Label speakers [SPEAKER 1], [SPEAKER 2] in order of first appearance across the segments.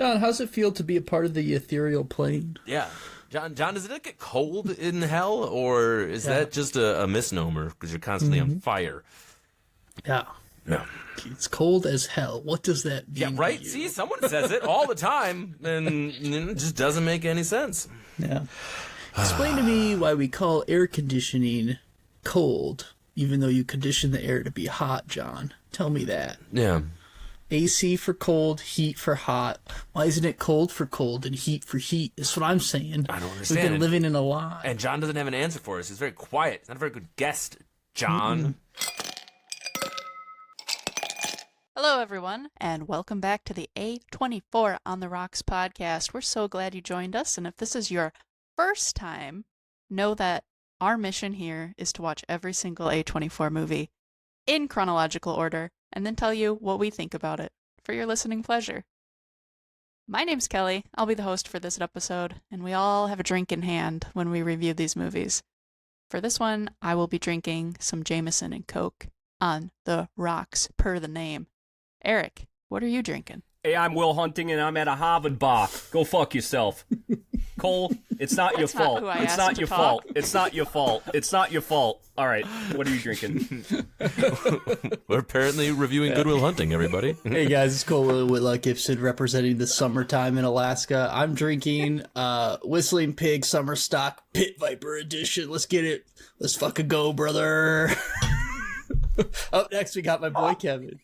[SPEAKER 1] John, how's it feel to be a part of the ethereal plane?
[SPEAKER 2] Yeah. John, does it get cold in hell, or is that just a misnomer because you're constantly on fire?
[SPEAKER 1] Yeah.
[SPEAKER 2] Yeah.
[SPEAKER 1] It's cold as hell. What does that mean?
[SPEAKER 2] Yeah, right? See, someone says it all the time, and it just doesn't make any sense.
[SPEAKER 1] Yeah. Explain to me why we call air conditioning cold, even though you condition the air to be hot, John. Tell me that.
[SPEAKER 2] Yeah.
[SPEAKER 1] AC for cold, heat for hot. Why isn't it cold for cold and heat for heat? That's what I'm saying.
[SPEAKER 2] I don't understand.
[SPEAKER 1] We've been living in a lie.
[SPEAKER 2] And John doesn't have an answer for us. He's very quiet. He's not a very good guest, John.
[SPEAKER 3] Hello, everyone, and welcome back to the A24 on the Rocks podcast. We're so glad you joined us, and if this is your first time, know that our mission here is to watch every single A24 movie in chronological order, and then tell you what we think about it for your listening pleasure. My name's Kelly. I'll be the host for this episode, and we all have a drink in hand when we review these movies. For this one, I will be drinking some Jameson and Coke on the rocks per the name. Eric, what are you drinking?
[SPEAKER 4] Hey, I'm Will Hunting, and I'm at a Harvard bar. Go fuck yourself. Cole, it's not your fault. It's not your fault. It's not your fault. It's not your fault. All right, what are you drinking?
[SPEAKER 2] We're apparently reviewing Good Will Hunting, everybody.
[SPEAKER 1] Hey guys, it's Cole Whitlock Gibson representing the summertime in Alaska. I'm drinking Whistling Pig Summer Stock Pit Viper Edition. Let's get it. Let's fucking go, brother. Up next, we got my boy Kevin.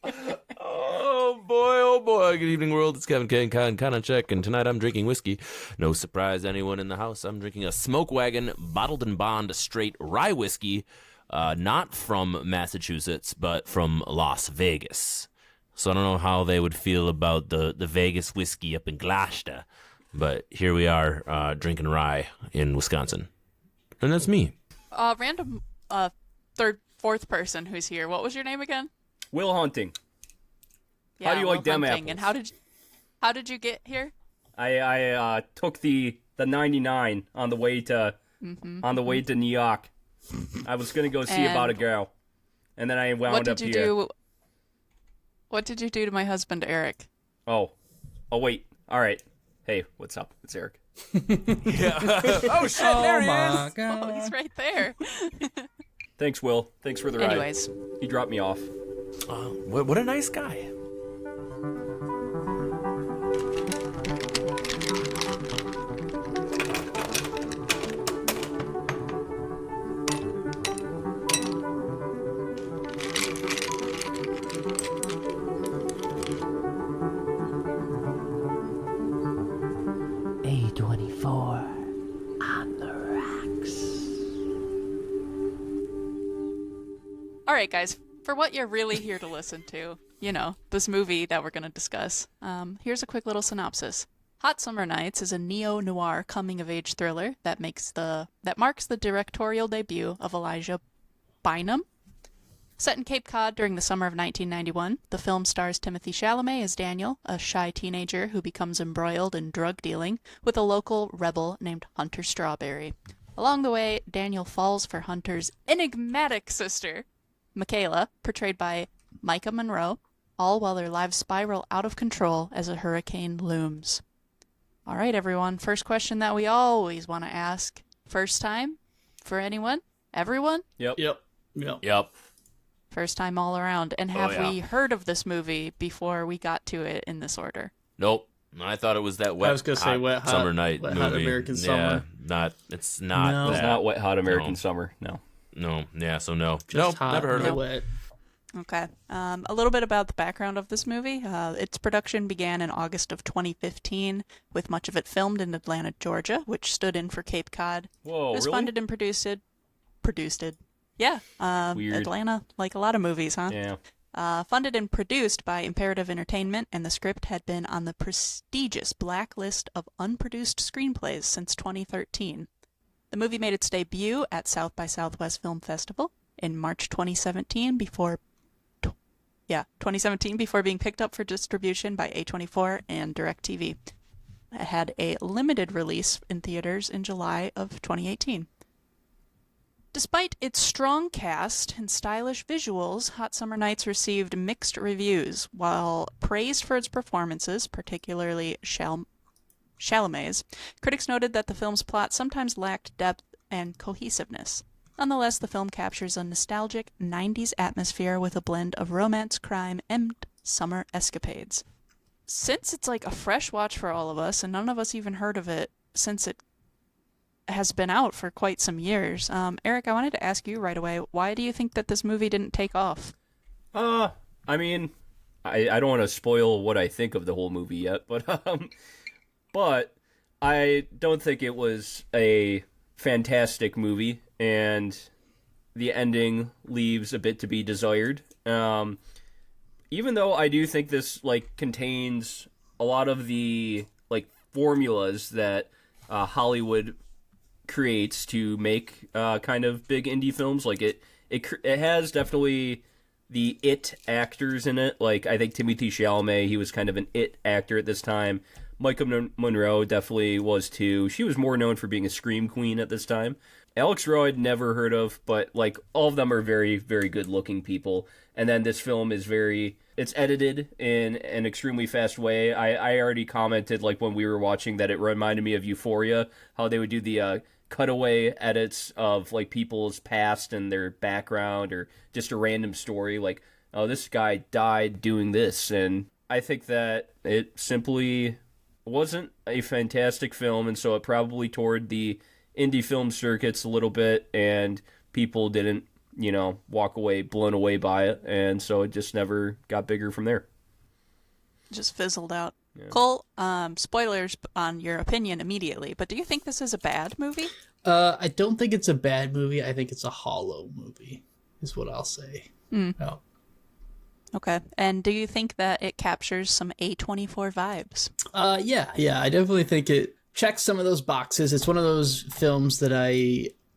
[SPEAKER 2] Oh boy. Good evening, world. It's Kevin K. Konachek, and tonight I'm drinking whiskey. No surprise to anyone in the house. I'm drinking a Smoke Wagon Bottled and Bond straight rye whiskey, not from Massachusetts, but from Las Vegas. So I don't know how they would feel about the Vegas whiskey up in Gloucester, but here we are drinking rye in Wisconsin. And that's me.
[SPEAKER 3] Random fourth person who's here. What was your name again?
[SPEAKER 4] Will Hunting.
[SPEAKER 3] Yeah,
[SPEAKER 4] How do you like them apples?
[SPEAKER 3] And how did you get here?
[SPEAKER 4] I took the 99 on the way to New York. I was gonna go see about a girl, and then I wound up here.
[SPEAKER 3] What did you do to my husband, Eric?
[SPEAKER 4] Oh wait. All right. Hey, what's up? It's Eric.
[SPEAKER 2] Yeah. Oh shit! There he is.
[SPEAKER 1] God.
[SPEAKER 3] Oh, he's right there.
[SPEAKER 4] Thanks, Will. Thanks for the ride.
[SPEAKER 3] Anyways,
[SPEAKER 4] He dropped me off.
[SPEAKER 2] What a nice guy.
[SPEAKER 1] A24 on the rocks.
[SPEAKER 3] all right, guys. For what you're really here to listen to, you know, this movie that we're going to discuss, here's a quick little synopsis. Hot Summer Nights is a neo-noir coming-of-age thriller that marks the directorial debut of Elijah Bynum. Set in Cape Cod during the summer of 1991, the film stars Timothee Chalamet as Daniel, a shy teenager who becomes embroiled in drug dealing with a local rebel named Hunter Strawberry. Along the way, Daniel falls for Hunter's enigmatic sister, McKayla, portrayed by Maika Monroe, all while their lives spiral out of control as a hurricane looms. All right, everyone. First question that we always want to ask. First time for anyone? Everyone?
[SPEAKER 4] Yep.
[SPEAKER 3] First time all around. And have we heard of this movie before we got to it in this order?
[SPEAKER 2] Nope. I thought it was that wet, hot summer night movie.
[SPEAKER 1] Hot American Summer.
[SPEAKER 2] It's not
[SPEAKER 1] No.
[SPEAKER 2] that.
[SPEAKER 4] It's not Wet Hot American Summer. No.
[SPEAKER 2] No, yeah, so no.
[SPEAKER 1] Just hot,
[SPEAKER 2] never heard of it.
[SPEAKER 1] wet.
[SPEAKER 3] Okay. A little bit about the background of this movie. Its production began in August of 2015, with much of it filmed in Atlanta, Georgia, which stood in for Cape Cod.
[SPEAKER 4] Whoa,
[SPEAKER 3] It was
[SPEAKER 4] really?
[SPEAKER 3] funded and produced. Yeah.
[SPEAKER 4] Weird.
[SPEAKER 3] Atlanta, like a lot of movies, huh?
[SPEAKER 4] Yeah.
[SPEAKER 3] Funded and produced by Imperative Entertainment, and the script had been on the prestigious blacklist of unproduced screenplays since 2013. The movie made its debut at South by Southwest Film Festival in March 2017 before being picked up for distribution by A24 and DirecTV. It had a limited release in theaters in July of 2018. Despite its strong cast and stylish visuals, Hot Summer Nights received mixed reviews. While praised for its performances, particularly Chalamet's, critics noted that the film's plot sometimes lacked depth and cohesiveness. Nonetheless, the film captures a nostalgic 90s atmosphere with a blend of romance, crime, and summer escapades. Since it's like a fresh watch for all of us, and none of us even heard of it since it has been out for quite some years, Eric, I wanted to ask you right away, why do you think that this movie didn't take off?
[SPEAKER 4] I mean, I don't want to spoil what I think of the whole movie yet, but I don't think it was a fantastic movie, and the ending leaves a bit to be desired. Even though I do think this contains a lot of the formulas that Hollywood creates to make kind of big indie films, it has definitely the it actors in it. I think Timothee Chalamet, he was kind of an it actor at this time. Maika Monroe definitely was too. She was more known for being a scream queen at this time. Alex Roe I'd never heard of, but all of them are very, very good looking people. And then this film is it's edited in an extremely fast way. I already commented when we were watching that it reminded me of Euphoria, how they would do the cutaway edits of people's past and their background, or just a random story oh, this guy died doing this. And I think that it simply wasn't a fantastic film, and so it probably toured the indie film circuits a little bit, and people didn't, walk away blown away by it, and so it just never got bigger from there.
[SPEAKER 3] Just fizzled out. Yeah. Cole, spoilers on your opinion immediately, but do you think this is a bad movie?
[SPEAKER 1] I don't think it's a bad movie. I think it's a hollow movie, is what I'll say. No.
[SPEAKER 3] Okay. And do you think that it captures some A24 vibes?
[SPEAKER 1] Yeah. I definitely think it checks some of those boxes. It's one of those films that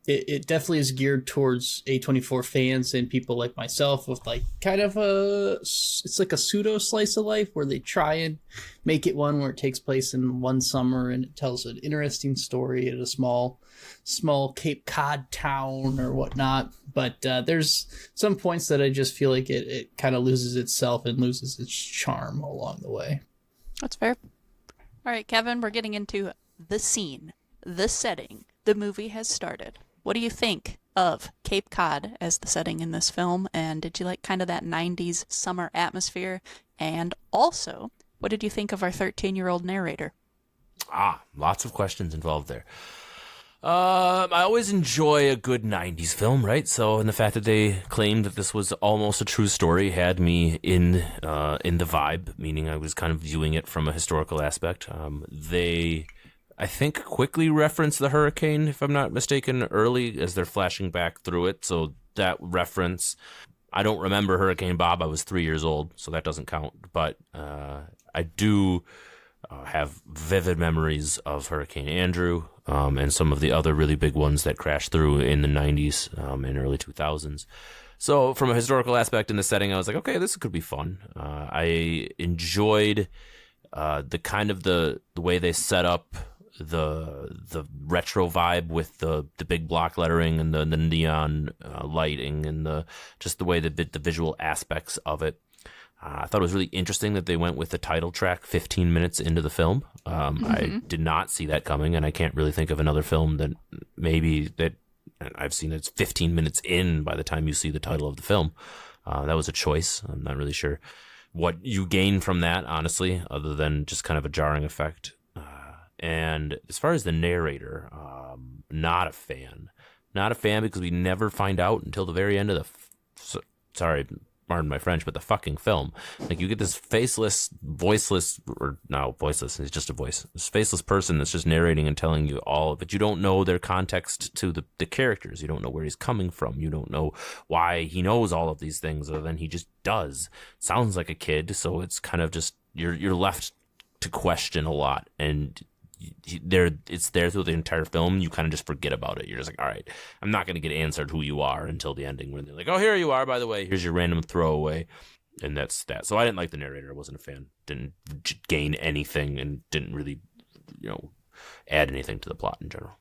[SPEAKER 1] it definitely is geared towards A24 fans and people like myself, with kind of it's like a pseudo slice of life where they try and make it one where it takes place in one summer and it tells an interesting story at a small Cape Cod town or whatnot. But there's some points that I just feel like it kind of loses itself and loses its charm along the way.
[SPEAKER 3] That's fair. All right, Kevin, we're getting into the scene, the setting. The movie has started. What do you think of Cape Cod as the setting in this film? And did you like kind of that 90s summer atmosphere? And also, what did you think of our 13-year-old narrator?
[SPEAKER 2] Lots of questions involved there. I always enjoy a good 90s film, right? So, and the fact that they claimed that this was almost a true story had me in the vibe, meaning I was kind of viewing it from a historical aspect. They, I think, quickly referenced the hurricane, if I'm not mistaken, early as they're flashing back through it. So that reference, I don't remember Hurricane Bob. I was 3 years old, so that doesn't count. But I do have vivid memories of Hurricane Andrew and some of the other really big ones that crashed through in the 90s and early 2000s. So from a historical aspect in the setting, I was like, okay, this could be fun. I enjoyed the kind of the way they set up the retro vibe with the big block lettering and the neon lighting and just the way the visual aspects of it. I thought it was really interesting that they went with the title track 15 minutes into the film. I did not see that coming, and I can't really think of another film that I've seen that's 15 minutes in by the time you see the title of the film. That was a choice. I'm not really sure what you gain from that, honestly, other than just kind of a jarring effect. And as far as the narrator, not a fan. Not a fan because we never find out until the very end of sorry, pardon my French, but the fucking film. You get this faceless, voiceless, or no, voiceless, it's just a voice. This faceless person that's just narrating and telling you all of it. You don't know their context to the characters. You don't know where he's coming from. You don't know why he knows all of these things other than he just does. Sounds like a kid, so it's kind of just, you're left to question a lot, and it's there through the entire film. You kind of just forget about it. You're just like, all right, I'm not going to get answered who you are until the ending when they're like, oh, here you are, by the way, here's your random throwaway. And that's that. So I didn't like the narrator. I wasn't a fan. Didn't gain anything and didn't really, add anything to the plot in general.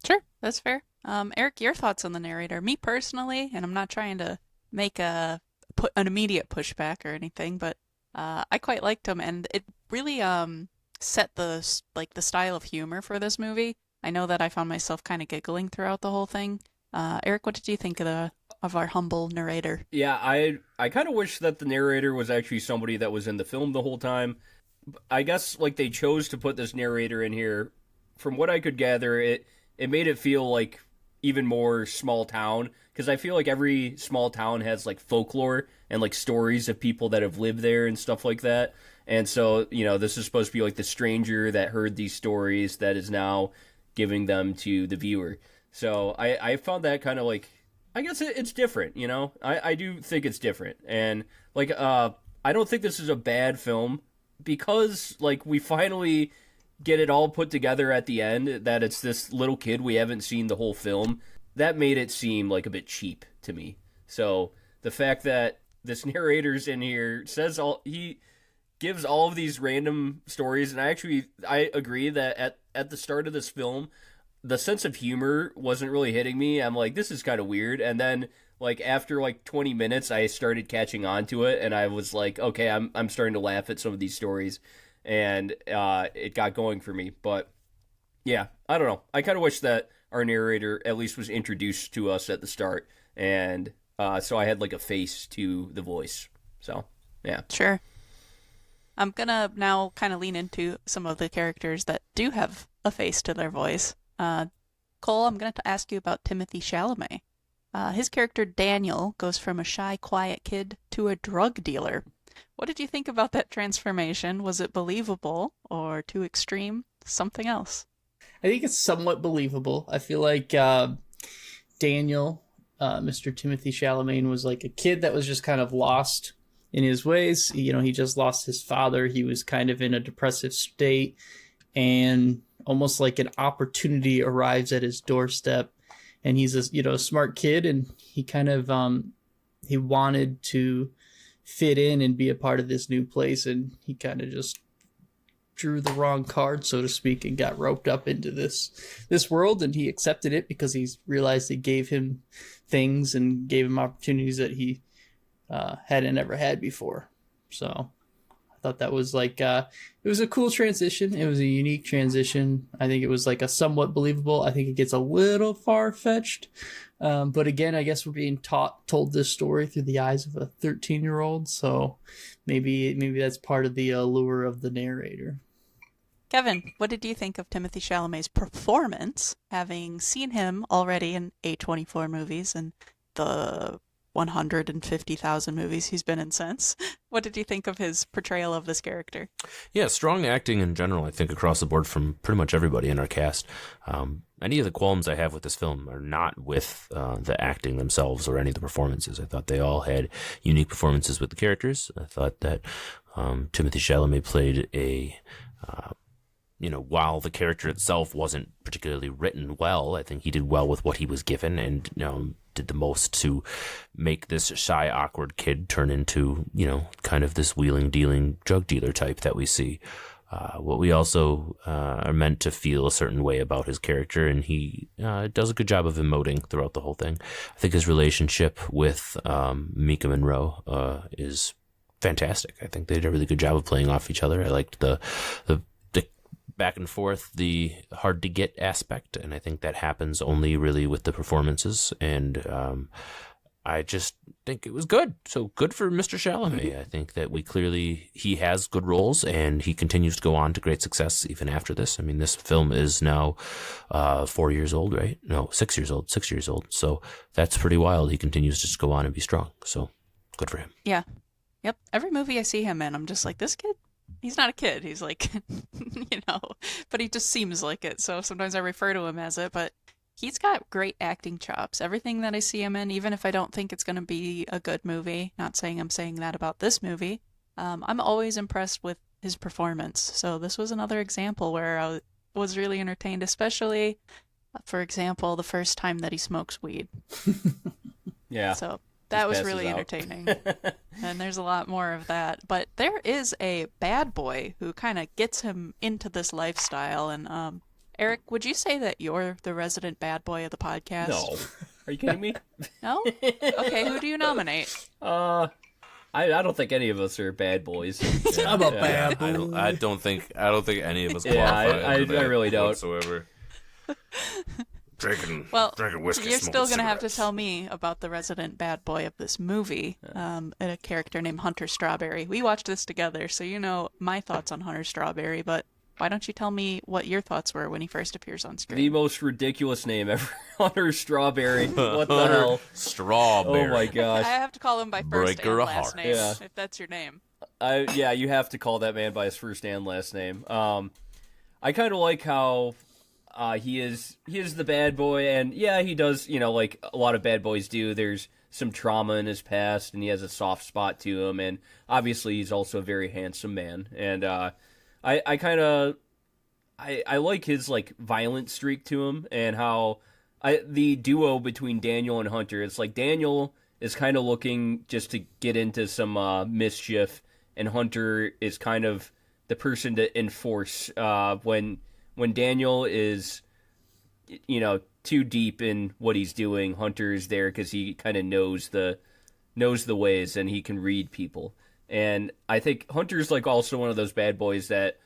[SPEAKER 3] Sure, that's fair. Eric, your thoughts on the narrator? Me personally, and I'm not trying to make an immediate pushback or anything, but I quite liked him, and it really set the style of humor for this movie. I know that I found myself kind of giggling throughout the whole thing. Eric, what did you think of our humble narrator?
[SPEAKER 4] Yeah, I kind of wish that the narrator was actually somebody that was in the film the whole time. I guess like they chose to put this narrator in here. From what I could gather, it made it feel like even more small town, because I feel like every small town has like folklore and like stories of people that have lived there and stuff like that. And so, this is supposed to be like the stranger that heard these stories that is now giving them to the viewer. So I found that kind of like, I guess it's different, I do think it's different. And like, I don't think this is a bad film, because like we finally get it all put together at the end, that it's this little kid we haven't seen the whole film. That made it seem like a bit cheap to me. So the fact that this narrator's in here he gives all of these random stories, and I agree that at the start of this film, the sense of humor wasn't really hitting me. I'm like, this is kind of weird. And then like after like 20 minutes, I started catching on to it, and I was like, okay, I'm starting to laugh at some of these stories. And it got going for me. But yeah, I don't know. I kind of wish that our narrator at least was introduced to us at the start, and so I had like a face to the voice. So yeah,
[SPEAKER 3] Sure. I'm gonna now kind of lean into some of the characters that do have a face to their voice. Cole, I'm gonna ask you about Timothee Chalamet. His character Daniel goes from a shy, quiet kid to a drug dealer. What did you think about that transformation? Was it believable or too extreme? Something else?
[SPEAKER 1] I think it's somewhat believable. I feel like Daniel, Mr. Timothee Chalamet, was like a kid that was just kind of lost in his ways. He just lost his father. He was kind of in a depressive state, and almost like an opportunity arrives at his doorstep. And he's a smart kid, and he kind of he wanted to fit in and be a part of this new place, and he kind of just drew the wrong card, so to speak, and got roped up into this world, and he accepted it because he realized it gave him things and gave him opportunities that he hadn't ever had before. So I thought that was like it was a cool transition. It was a unique transition. I think it was like a somewhat believable. I think it gets a little far-fetched. But again, I guess we're being told this story through the eyes of a 13-year-old, so maybe that's part of the allure of the narrator.
[SPEAKER 3] Kevin, what did you think of Timothee Chalamet's performance, having seen him already in A24 movies and the 150,000 movies he's been in since? What did you think of his portrayal of this character?
[SPEAKER 2] Yeah, strong acting in general, I think, across the board from pretty much everybody in our cast. Any of the qualms I have with this film are not with the acting themselves or any of the performances. I thought they all had unique performances with the characters. I thought that Timothee Chalamet played while the character itself wasn't particularly written well, I think he did well with what he was given, and did the most to make this shy, awkward kid turn into, kind of this wheeling, dealing drug dealer type that we see. What we also are meant to feel a certain way about his character, and he does a good job of emoting throughout the whole thing. I think his relationship with Maika Monroe is fantastic. I think they did a really good job of playing off each other. I liked the back and forth, the hard to get aspect, and I think that happens only really with the performances, and I just think it was good. So good for Mr. Chalamet. I think that he has good roles, and he continues to go on to great success even after this. I mean, this film is now 4 years old, right? No, 6 years old. 6 years old. So that's pretty wild. He continues to just go on and be strong. So good for him.
[SPEAKER 3] Yeah. Yep. Every movie I see him in, I'm just like, this kid? He's not a kid. He's like, but he just seems like it. So sometimes I refer to him as it, but he's got great acting chops. Everything that I see him in, even if I don't think it's going to be a good movie, not saying I'm saying that about this movie, I'm always impressed with his performance. So this was another example where I was really entertained, especially, for example, the first time that he smokes weed.
[SPEAKER 4] Yeah.
[SPEAKER 3] So that was really entertaining. And there's a lot more of that. But there is a bad boy who kind of gets him into this lifestyle. And Eric, would you say that you're the resident bad boy of the podcast?
[SPEAKER 4] No. Are you kidding me?
[SPEAKER 3] No? Okay, who do you nominate?
[SPEAKER 4] I don't think any of us are bad boys.
[SPEAKER 1] I'm a bad boy.
[SPEAKER 2] I don't think any of us
[SPEAKER 4] Yeah,
[SPEAKER 2] qualify.
[SPEAKER 4] I
[SPEAKER 2] for that
[SPEAKER 4] really don't.
[SPEAKER 2] whatsoever. Drinking whiskey.
[SPEAKER 3] You're still
[SPEAKER 2] going
[SPEAKER 3] to have to tell me about the resident bad boy of this movie, a character named Hunter Strawberry. We watched this together, so you know my thoughts on Hunter Strawberry, but why don't you tell me what your thoughts were when he first appears on screen?
[SPEAKER 4] The most ridiculous name ever. Hunter Strawberry. What the hell?
[SPEAKER 2] Strawberry.
[SPEAKER 4] Oh my
[SPEAKER 3] I
[SPEAKER 4] gosh.
[SPEAKER 3] have to call him by first
[SPEAKER 2] Breaker
[SPEAKER 3] and
[SPEAKER 2] of
[SPEAKER 3] last
[SPEAKER 2] hearts.
[SPEAKER 3] name,
[SPEAKER 4] Yeah.
[SPEAKER 3] if that's your name.
[SPEAKER 4] Yeah, you have to call that man by his first and last name. I kind of like how he is the bad boy, and yeah, he does, like a lot of bad boys do. There's some trauma in his past, and he has a soft spot to him, and obviously he's also a very handsome man. And I like his like violent streak to him, and how the duo between Daniel and Hunter. It's like Daniel is kind of looking just to get into some mischief, and Hunter is kind of the person to enforce when Daniel is, too deep in what he's doing. Hunter is there because he kind of knows the ways, and he can read people. And I think Hunter's like also one of those bad boys that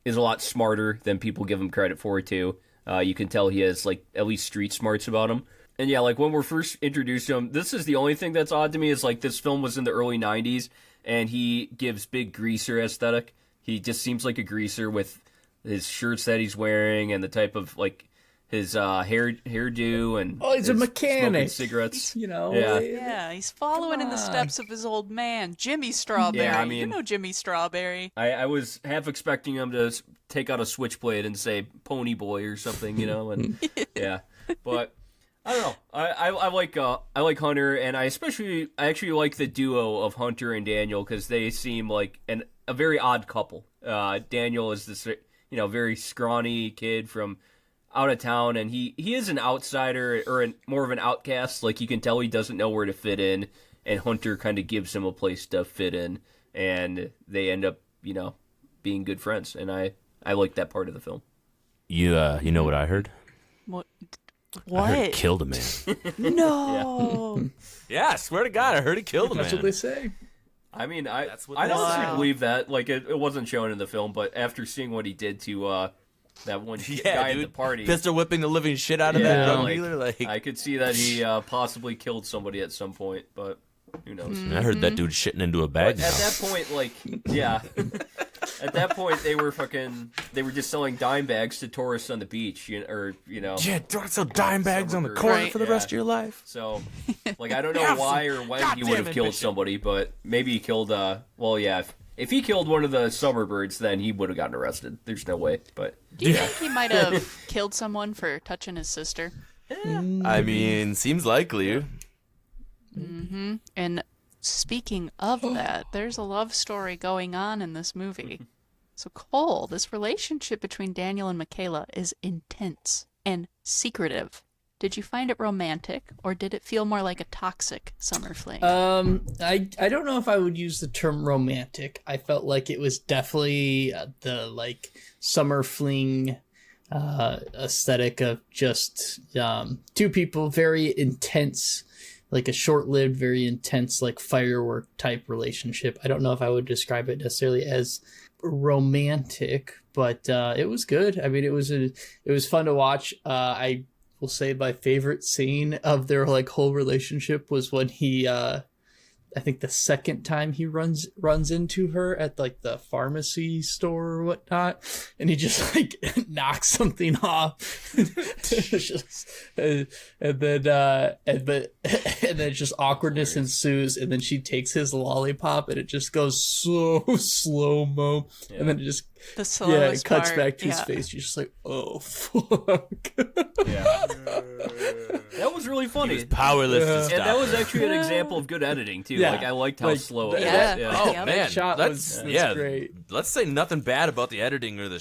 [SPEAKER 4] is a lot smarter than people give him credit for too. You can tell he has like at least street smarts about him. And yeah, like when we're first introduced to him, this is the only thing that's odd to me is like this film was in the early 90s, and he gives big greaser aesthetic. He just seems like a greaser with his shirts that he's wearing and the type of like his hairdo and
[SPEAKER 1] Oh, he's a
[SPEAKER 4] his
[SPEAKER 1] mechanic.
[SPEAKER 4] smoking cigarettes.
[SPEAKER 1] Yeah.
[SPEAKER 3] Yeah, he's following in the
[SPEAKER 1] Come on.
[SPEAKER 3] steps of his old man, Jimmy Strawberry.
[SPEAKER 4] Yeah, I
[SPEAKER 3] you
[SPEAKER 4] mean-
[SPEAKER 3] know Jimmy Strawberry.
[SPEAKER 4] I was half expecting him to take out a switchblade and say "Pony Boy" or something, and yeah. But I don't know. I like Hunter, and I actually like the duo of Hunter and Daniel because they seem like a very odd couple. Daniel is this very scrawny kid from out of town, and he is an outsider or more of an outcast. Like you can tell he doesn't know where to fit in, and Hunter kind of gives him a place to fit in, and they end up being good friends, and I like that part of the film.
[SPEAKER 2] You know what I heard?
[SPEAKER 3] What?
[SPEAKER 2] I heard he killed a man.
[SPEAKER 3] No.
[SPEAKER 2] Yeah, I swear to God, I heard he killed a man.
[SPEAKER 1] That's what they say.
[SPEAKER 4] I mean,
[SPEAKER 2] That's what
[SPEAKER 4] I
[SPEAKER 2] they
[SPEAKER 4] honestly
[SPEAKER 3] say.
[SPEAKER 4] believe that. Like it wasn't shown in the film, but after seeing what he did to that one guy
[SPEAKER 2] dude.
[SPEAKER 4] at the party,
[SPEAKER 2] Pistol whipping the living shit out of
[SPEAKER 4] Yeah,
[SPEAKER 2] that drug
[SPEAKER 4] like,
[SPEAKER 2] dealer. Like,
[SPEAKER 4] I could see that he possibly killed somebody at some point, but who knows?
[SPEAKER 2] I heard that dude shitting into a bag.
[SPEAKER 4] But at that point, like, yeah, at that point they were just selling dime bags to tourists on the beach,
[SPEAKER 2] Yeah, don't sell dime bags on the
[SPEAKER 4] Summer
[SPEAKER 2] corner
[SPEAKER 3] Right.
[SPEAKER 2] for the rest of your life.
[SPEAKER 4] So, like, I don't know why or when
[SPEAKER 2] God
[SPEAKER 4] he would
[SPEAKER 2] damn
[SPEAKER 4] have
[SPEAKER 2] it,
[SPEAKER 4] killed
[SPEAKER 2] Bishop.
[SPEAKER 4] somebody, but maybe he killed. Well, yeah. If he killed one of the summer birds, then he would have gotten arrested. There's no way. But
[SPEAKER 3] Do you think he might have killed someone for touching his sister?
[SPEAKER 2] I mean, seems likely.
[SPEAKER 3] And speaking of that, there's a love story going on in this movie. So Cole, this relationship between Daniel and McKayla is intense and secretive. Did you find it romantic, or did it feel more like a toxic summer fling?
[SPEAKER 1] I don't know if I would use the term romantic. I felt like it was definitely the like summer fling aesthetic of just two people, very intense, like a short-lived, very intense, like firework type relationship. I don't know if I would describe it necessarily as romantic, but it was good. I mean, it was fun to watch. I will say my favorite scene of their like whole relationship was when he I think the second time he runs into her at like the pharmacy store or whatnot, and he just like knocks something off. It's just, and then just awkwardness ensues, and then she takes his lollipop, and it just goes so slow-mo, and then it just
[SPEAKER 3] the slowest
[SPEAKER 1] it cuts
[SPEAKER 3] part,
[SPEAKER 1] back to his
[SPEAKER 3] yeah.
[SPEAKER 1] face. You're just like, oh fuck.
[SPEAKER 4] yeah, that was really funny.
[SPEAKER 2] He was powerless to stop
[SPEAKER 4] And that was
[SPEAKER 2] her.
[SPEAKER 4] actually an example of good editing too.
[SPEAKER 1] Yeah.
[SPEAKER 4] Like I liked how
[SPEAKER 1] Like,
[SPEAKER 4] slow it
[SPEAKER 3] Yeah.
[SPEAKER 4] was.
[SPEAKER 2] Oh
[SPEAKER 3] Yeah.
[SPEAKER 2] man,
[SPEAKER 1] shot
[SPEAKER 2] that's
[SPEAKER 1] was great.
[SPEAKER 2] Let's say nothing bad about the editing or the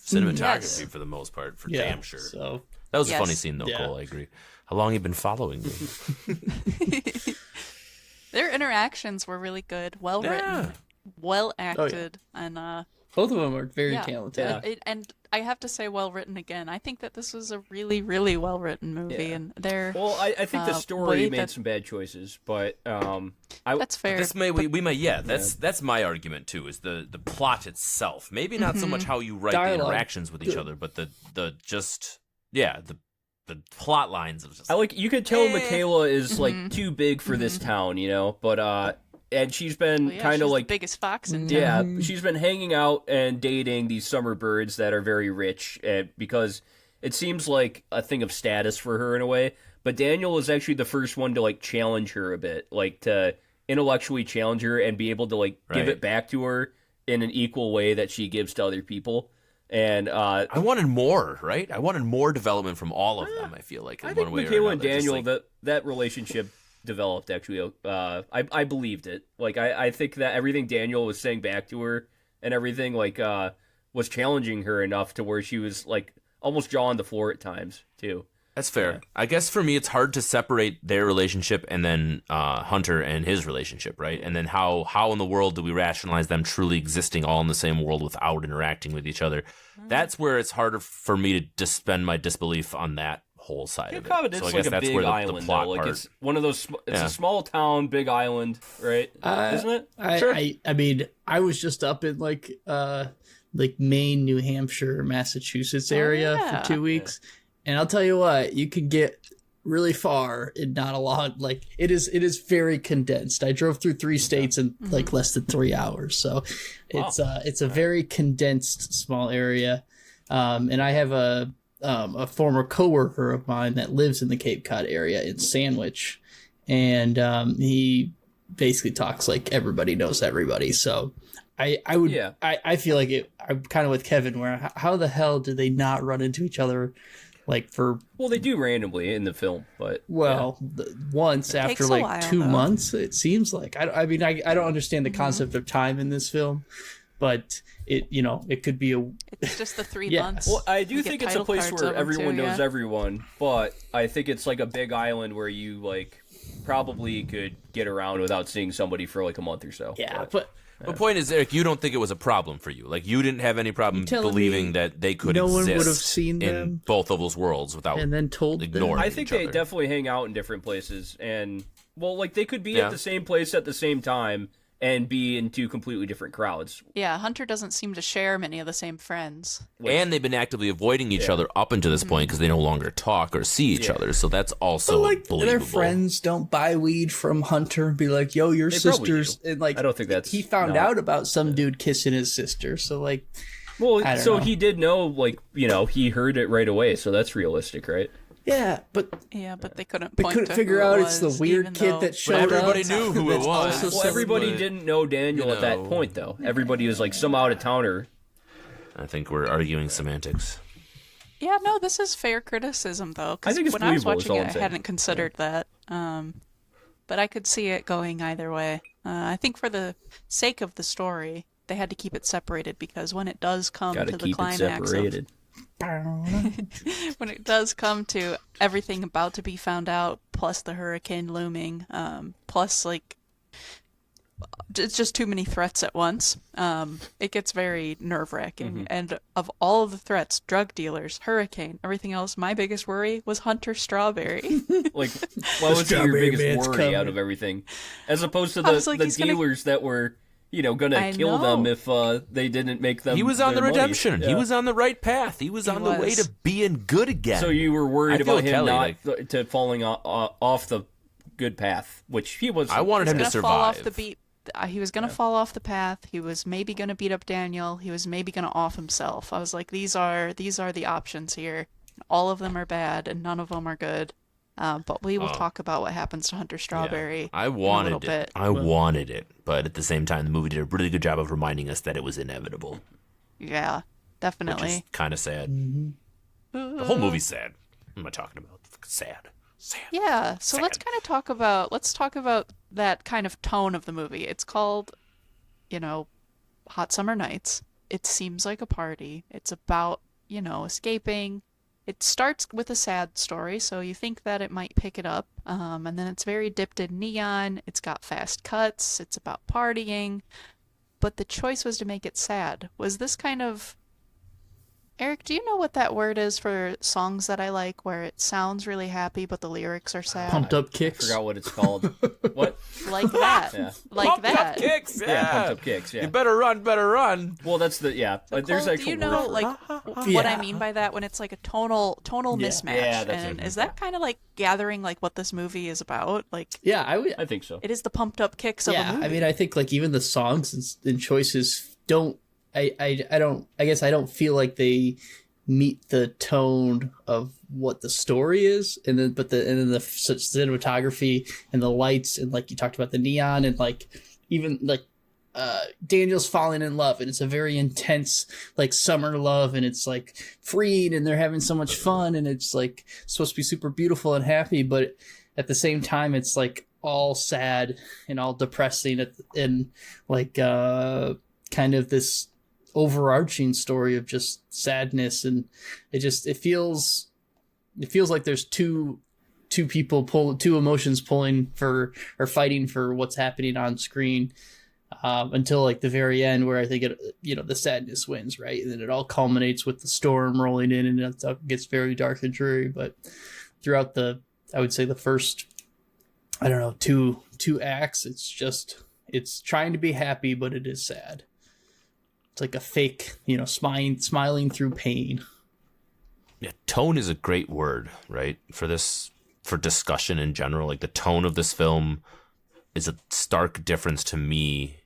[SPEAKER 2] cinematography
[SPEAKER 3] Yes.
[SPEAKER 2] for the most part, for
[SPEAKER 1] Yeah,
[SPEAKER 2] damn sure.
[SPEAKER 1] So
[SPEAKER 2] That was a
[SPEAKER 3] Yes.
[SPEAKER 2] funny scene though,
[SPEAKER 1] Yeah.
[SPEAKER 2] Cole. I agree. How long you been following me?
[SPEAKER 3] Their interactions were really good, well written,
[SPEAKER 2] Yeah.
[SPEAKER 3] well acted, and
[SPEAKER 1] Both of them are very
[SPEAKER 3] Yeah.
[SPEAKER 1] talented.
[SPEAKER 4] Yeah.
[SPEAKER 3] And I have to say, well written again. I think that this was a really, really well written movie,
[SPEAKER 4] Yeah.
[SPEAKER 3] and they're
[SPEAKER 4] Well, I think the story
[SPEAKER 3] way
[SPEAKER 4] made
[SPEAKER 3] that-
[SPEAKER 4] some bad choices, but
[SPEAKER 3] that's fair.
[SPEAKER 2] This may we might that's my argument too, is the plot itself. Maybe not so much how you write
[SPEAKER 1] Dialogue.
[SPEAKER 2] the interactions with each
[SPEAKER 1] Good.
[SPEAKER 2] other, but the plot lines of just
[SPEAKER 4] I like you could tell McKayla is like
[SPEAKER 3] Mm-hmm.
[SPEAKER 4] too big for this town, you know, but and she's been
[SPEAKER 3] Well, yeah,
[SPEAKER 4] kind
[SPEAKER 3] she's
[SPEAKER 4] of
[SPEAKER 3] the
[SPEAKER 4] like
[SPEAKER 3] biggest fox in town.
[SPEAKER 4] yeah, she's been hanging out and dating these summer birds that are very rich, because it seems like a thing of status for her in a way. But Daniel is actually the first one to like challenge her a bit, like to intellectually challenge her and be able to like give
[SPEAKER 2] Right.
[SPEAKER 4] it back to her in an equal way that she gives to other people. And
[SPEAKER 2] I wanted more, right? I wanted more development from all of them. I feel like in
[SPEAKER 4] I think
[SPEAKER 2] one way or
[SPEAKER 4] McKayla and
[SPEAKER 2] another. Just
[SPEAKER 4] Daniel
[SPEAKER 2] like-
[SPEAKER 4] that relationship developed actually. I believed it. Like I think that everything Daniel was saying back to her and everything like was challenging her enough to where she was like almost jaw on the floor at times too.
[SPEAKER 2] That's fair. I guess for me, it's hard to separate their relationship and then Hunter and his relationship, right? And then how in the world do we rationalize them truly existing all in the same world without interacting with each other? That's where it's harder for me to suspend my disbelief on that whole side
[SPEAKER 4] Cape
[SPEAKER 2] of it.
[SPEAKER 4] Cod is
[SPEAKER 2] So I
[SPEAKER 4] like
[SPEAKER 2] guess
[SPEAKER 4] a
[SPEAKER 2] that's
[SPEAKER 4] big
[SPEAKER 2] where the
[SPEAKER 4] island,
[SPEAKER 2] plot
[SPEAKER 4] though. Like
[SPEAKER 2] part.
[SPEAKER 4] it's one of those. It's
[SPEAKER 2] Yeah.
[SPEAKER 4] a small town, big island, right? Isn't it?
[SPEAKER 1] I mean, I was just up in like Maine, New Hampshire, Massachusetts area
[SPEAKER 3] yeah.
[SPEAKER 1] for 2 weeks, and I'll tell you what, you can get really far in not a lot. Like it is very condensed. I drove through 3 states in like less than 3 hours, so it's a very condensed small area. And I have a former coworker of mine that lives in the Cape Cod area in Sandwich, and he basically talks like everybody knows everybody. So I would
[SPEAKER 4] Yeah.
[SPEAKER 1] I feel like I'm kind of with Kevin, where how the hell did they not run into each other like for
[SPEAKER 4] Well, they do randomly in the film, but
[SPEAKER 1] once after
[SPEAKER 3] takes a
[SPEAKER 1] like
[SPEAKER 3] while,
[SPEAKER 1] 2
[SPEAKER 3] though.
[SPEAKER 1] months? It seems like I mean I don't understand the concept of time in this film, but it could be a
[SPEAKER 3] It's just the 3
[SPEAKER 1] Yeah.
[SPEAKER 3] months.
[SPEAKER 4] Well, I do
[SPEAKER 3] You get
[SPEAKER 4] think it's a
[SPEAKER 3] title
[SPEAKER 4] place
[SPEAKER 3] cards
[SPEAKER 4] where
[SPEAKER 3] of them,
[SPEAKER 4] everyone
[SPEAKER 3] too,
[SPEAKER 4] knows
[SPEAKER 3] yeah.
[SPEAKER 4] everyone, but I think it's like a big island where you like probably could get around without seeing somebody for like a month or so.
[SPEAKER 1] but
[SPEAKER 2] The point is, Eric, you don't think it was a problem for you. Like, you didn't have any problem
[SPEAKER 1] telling
[SPEAKER 2] believing
[SPEAKER 1] me
[SPEAKER 2] that they could
[SPEAKER 1] no one
[SPEAKER 2] exist
[SPEAKER 1] would have seen
[SPEAKER 2] in
[SPEAKER 1] them
[SPEAKER 2] both of those worlds without
[SPEAKER 1] and then told them.
[SPEAKER 2] ignoring
[SPEAKER 4] I think
[SPEAKER 2] each
[SPEAKER 4] they
[SPEAKER 2] other.
[SPEAKER 4] definitely hang out in different places, and well, like they could be
[SPEAKER 2] Yeah.
[SPEAKER 4] at the same place at the same time and be in 2 completely different crowds.
[SPEAKER 3] Yeah, Hunter doesn't seem to share many of the same friends.
[SPEAKER 2] And they've been actively avoiding each other up until this point because they no longer talk or see each other. So that's also
[SPEAKER 1] But like
[SPEAKER 2] believable.
[SPEAKER 1] their friends don't buy weed from Hunter and be like, "Yo, your
[SPEAKER 4] They probably
[SPEAKER 1] sisters."
[SPEAKER 4] do.
[SPEAKER 1] And like
[SPEAKER 4] I don't think that's
[SPEAKER 1] he found
[SPEAKER 4] not-
[SPEAKER 1] out about some dude kissing his sister. So like,
[SPEAKER 4] Well,
[SPEAKER 1] I don't
[SPEAKER 4] so
[SPEAKER 1] know.
[SPEAKER 4] he did know, like he heard it right away, so that's realistic, right?
[SPEAKER 1] yeah, but
[SPEAKER 3] Yeah, but they couldn't
[SPEAKER 1] they
[SPEAKER 3] point
[SPEAKER 1] couldn't
[SPEAKER 3] to
[SPEAKER 1] figure
[SPEAKER 3] who it
[SPEAKER 1] out it's the
[SPEAKER 3] was,
[SPEAKER 1] weird
[SPEAKER 3] even
[SPEAKER 1] kid
[SPEAKER 3] though-
[SPEAKER 1] that showed up.
[SPEAKER 2] everybody knew who it
[SPEAKER 1] That's
[SPEAKER 2] was.
[SPEAKER 1] also
[SPEAKER 4] Well, everybody
[SPEAKER 2] But,
[SPEAKER 4] didn't know Daniel at that
[SPEAKER 2] know.
[SPEAKER 4] point, though. Everybody was like some out of towner.
[SPEAKER 2] I think we're arguing semantics.
[SPEAKER 3] Yeah, no, this is fair criticism though.
[SPEAKER 4] I
[SPEAKER 3] 'Cause
[SPEAKER 4] think it's
[SPEAKER 3] when I was
[SPEAKER 4] believable, is
[SPEAKER 3] watching
[SPEAKER 4] all
[SPEAKER 3] it,
[SPEAKER 4] I'm
[SPEAKER 3] I
[SPEAKER 4] saying.
[SPEAKER 3] hadn't considered that. But I could see it going either way. I think for the sake of the story, they had to keep it separated because when it does come
[SPEAKER 4] Got to
[SPEAKER 3] to the
[SPEAKER 4] keep it
[SPEAKER 3] climax
[SPEAKER 4] separated.
[SPEAKER 3] when it does come to everything about to be found out, plus the hurricane looming, plus like it's just too many threats at once. It gets very nerve-wracking.
[SPEAKER 4] Mm-hmm.
[SPEAKER 3] And of all of the threats, drug dealers, hurricane, everything else, my biggest worry was Hunter Strawberry.
[SPEAKER 4] Like, what was your
[SPEAKER 1] Strawberry
[SPEAKER 4] biggest
[SPEAKER 1] Man's
[SPEAKER 4] worry
[SPEAKER 1] coming.
[SPEAKER 4] out of everything? As opposed to
[SPEAKER 3] I was like,
[SPEAKER 4] the
[SPEAKER 3] he's gonna-
[SPEAKER 4] dealers that were, gonna
[SPEAKER 3] I
[SPEAKER 4] kill
[SPEAKER 3] know.
[SPEAKER 4] them if they didn't make them.
[SPEAKER 2] He was on the
[SPEAKER 4] their money.
[SPEAKER 2] redemption. He
[SPEAKER 4] Yeah.
[SPEAKER 2] was on the right path. He was on the way
[SPEAKER 3] was.
[SPEAKER 2] to being good again.
[SPEAKER 4] So you were worried
[SPEAKER 2] I feel
[SPEAKER 4] about him
[SPEAKER 2] Kelly,
[SPEAKER 4] not to falling off the good path, which he was.
[SPEAKER 2] I wanted him to
[SPEAKER 3] Gonna fall off
[SPEAKER 2] survive.
[SPEAKER 3] the beat. He was gonna fall off the path. He was maybe gonna beat up Daniel. He was maybe gonna off himself. I was like, these are the options here. All of them are bad, and none of them are good. But we will talk about what happens to Hunter Strawberry.
[SPEAKER 2] Yeah. I
[SPEAKER 3] in a
[SPEAKER 2] wanted
[SPEAKER 3] little
[SPEAKER 2] it.
[SPEAKER 3] bit.
[SPEAKER 2] I wanted it. But at the same time, the movie did a really good job of reminding us that it was inevitable,
[SPEAKER 3] Yeah,
[SPEAKER 2] which is
[SPEAKER 3] definitely.
[SPEAKER 2] kind of sad. The whole movie's sad. What am I talking about? Fucking sad. Sad.
[SPEAKER 3] Yeah, so let's
[SPEAKER 2] Sad.
[SPEAKER 3] kind of talk about that kind of tone of the movie. It's called, Hot Summer Nights. It seems like a party. It's about, escaping. It starts with a sad story, so you think that it might pick it up. And then it's very dipped in neon. It's got fast cuts. It's about partying. but the choice was to make it sad. Was this kind of... Eric, do you know what that word is for songs that I like where it sounds really happy but the lyrics are sad?
[SPEAKER 1] Pumped up
[SPEAKER 4] I
[SPEAKER 1] kicks.
[SPEAKER 4] forgot what it's called. What?
[SPEAKER 3] Like that.
[SPEAKER 4] Yeah.
[SPEAKER 3] Like
[SPEAKER 2] Pumped
[SPEAKER 3] that.
[SPEAKER 2] up kicks.
[SPEAKER 4] Yeah, pumped up kicks. Yeah.
[SPEAKER 2] You better run, better run.
[SPEAKER 4] Well, that's the Like, there's
[SPEAKER 3] Cole,
[SPEAKER 4] actual
[SPEAKER 3] do you know
[SPEAKER 4] word.
[SPEAKER 3] like what
[SPEAKER 1] Yeah.
[SPEAKER 3] I mean by that when it's like a tonal mismatch?
[SPEAKER 4] Yeah, that's
[SPEAKER 3] and
[SPEAKER 4] it.
[SPEAKER 3] is that kind of like gathering like what this movie is about? Like
[SPEAKER 1] Yeah, I would.
[SPEAKER 4] I think so.
[SPEAKER 3] it is the pumped up kicks of a
[SPEAKER 1] Yeah,
[SPEAKER 3] movie.
[SPEAKER 1] I mean, I think like even the songs and choices don't. I don't. I guess I don't feel like they meet the tone of what the story is, and then the cinematography and the lights and like you talked about the neon and like even like Daniel's falling in love and it's a very intense like summer love and it's like freeing and they're having so much fun and it's like supposed to be super beautiful and happy, but at the same time it's like all sad and all depressing and like kind of this overarching story of just sadness, and it feels like there's two emotions pulling for or fighting for what's happening on screen until like the very end where I think the sadness wins, right, and then it all culminates with the storm rolling in and it gets very dark and dreary. But throughout I would say the first two acts, it's trying to be happy but it is sad. It's like a fake, smiling through pain.
[SPEAKER 2] Yeah, tone is a great word, right? For discussion in general. Like the tone of this film is a stark difference to me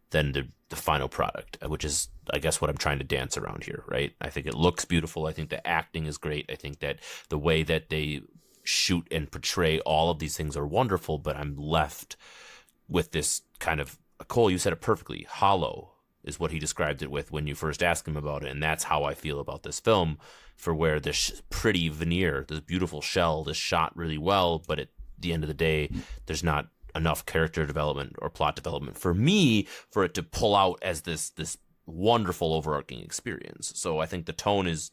[SPEAKER 2] than the final product, which is, I guess, what I'm trying to dance around here, right? I think it looks beautiful. I think the acting is great. I think that the way that they shoot and portray all of these things are wonderful, but I'm left with this kind of, Cole, you said it perfectly, hollow is what he described it with when you first asked him about it. And that's how I feel about this film, for where this pretty veneer, this beautiful shell is shot really well, but at the end of the day, there's not enough character development or plot development for me for it to pull out as this wonderful overarching experience. So I think the tone is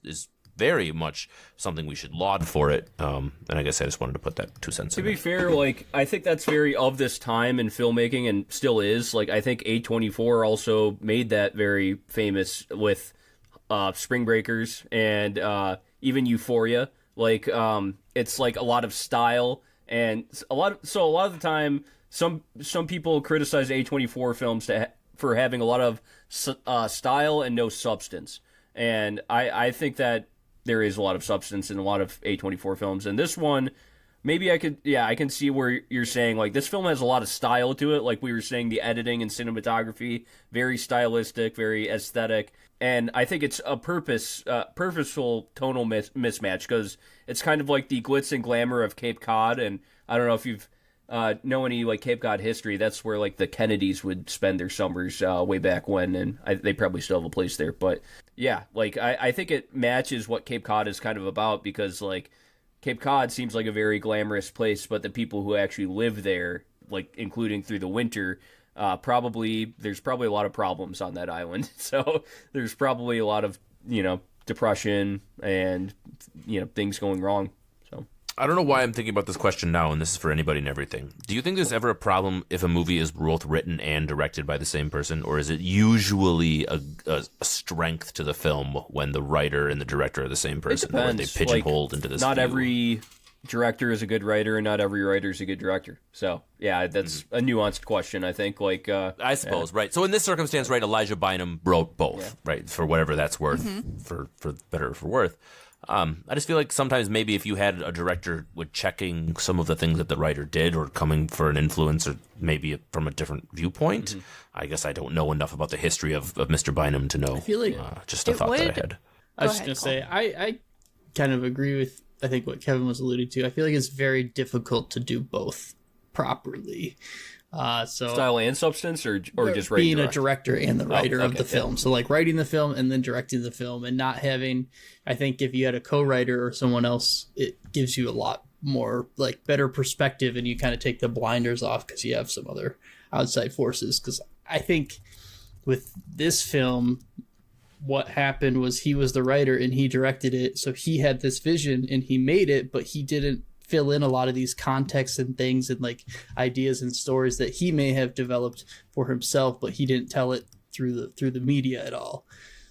[SPEAKER 2] very much something we should laud for it. And I guess I just wanted to put that 2 cents in.
[SPEAKER 4] To be fair, like, I think that's very of this time in filmmaking and still is. Like, I think A24 also made that very famous with Spring Breakers and even Euphoria. Like, it's like a lot of style and a lot of the time, some people criticize A24 films for having a lot of style and no substance. And I think that there is a lot of substance in a lot of A24 films. And this one, maybe I can see where you're saying, like, this film has a lot of style to it. Like we were saying, the editing and cinematography, very stylistic, very aesthetic. And I think it's a purposeful tonal mismatch, because it's kind of like the glitz and glamour of Cape Cod. And I don't know if you've know any like Cape Cod history. That's where like the Kennedys would spend their summers way back when, and they probably still have a place there. But yeah, like I think it matches what Cape Cod is kind of about, because like Cape Cod seems like a very glamorous place, but the people who actually live there, like including through the winter, there's probably a lot of problems on that island. So there's probably a lot of depression and things going wrong.
[SPEAKER 2] I don't know why I'm thinking about this question now, and this is for anybody and everything. Do you think there's ever a problem if a movie is both written and directed by the same person, or is it usually a strength to the film when the writer and the director are the same person, or are they pigeonholed into this?
[SPEAKER 4] Not
[SPEAKER 2] view?
[SPEAKER 4] Every director is a good writer, and not every writer is a good director. So yeah, that's a nuanced question, I think. Like
[SPEAKER 2] I suppose, right? So in this circumstance, right, Elijah Bynum wrote both, right, for whatever that's worth, for better or for worse. I just feel like sometimes maybe if you had a director with checking some of the things that the writer did, or coming for an influence, or maybe from a different viewpoint. I guess I don't know enough about the history of Mr. Bynum to know.
[SPEAKER 1] I feel like
[SPEAKER 2] just a thought that I had.
[SPEAKER 1] I was just going to say, I kind of agree with, I think, what Kevin was alluding to. I feel like it's very difficult to do both properly.
[SPEAKER 4] Style and substance, or just
[SPEAKER 1] being a director and the writer of the film.
[SPEAKER 4] Yeah.
[SPEAKER 1] So like writing the film and then directing the film, and not having, I think if you had a co-writer or someone else, it gives you a lot more like better perspective, and you kind of take the blinders off because you have some other outside forces. Because I think with this film, what happened was he was the writer and he directed it, so he had this vision and he made it, but he didn't fill in a lot of these contexts and things and like ideas and stories that he may have developed for himself, but he didn't tell it through the media at all.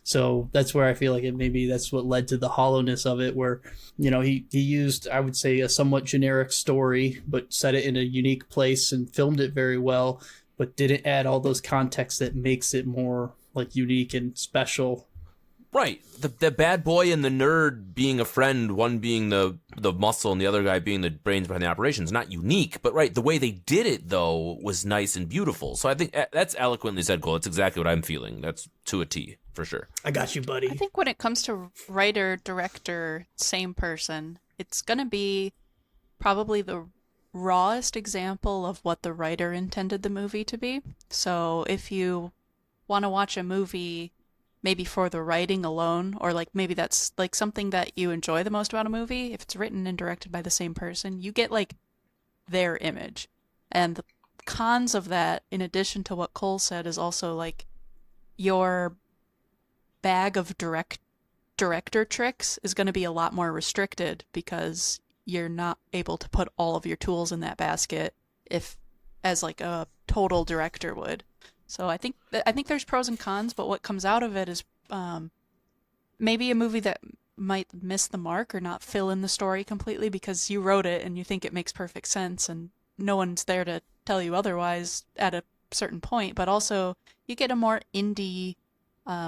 [SPEAKER 1] So that's where I feel like maybe that's what led to the hollowness of it, where, you know, he used, I would say, a somewhat generic story, but set it in a unique place and filmed it very well, but didn't add all those context that makes it more like unique and special.
[SPEAKER 2] Right. The bad boy and the nerd being a friend, one being the muscle and the other guy being the brains behind the operation, is not unique. But right, the way they did it, though, was nice and beautiful. So I think that's eloquently said, Cole. It's exactly what I'm feeling. That's to a T, for sure.
[SPEAKER 1] I got you, buddy.
[SPEAKER 3] I think when it comes to writer, director, same person, it's going to be probably the rawest example of what the writer intended the movie to be. So if you want to watch a movie maybe for the writing alone, or like maybe that's like something that you enjoy the most about a movie, if it's written and directed by the same person, you get like their image. And the cons of that, in addition to what Cole said, is also like your bag of director tricks is going to be a lot more restricted because you're not able to put all of your tools in that basket if as like a total director would. So I think there's pros and cons, but what comes out of it is maybe a movie that might miss the mark or not fill in the story completely because you wrote it and you think it makes perfect sense and no one's there to tell you otherwise at a certain point. But also you get a more indie,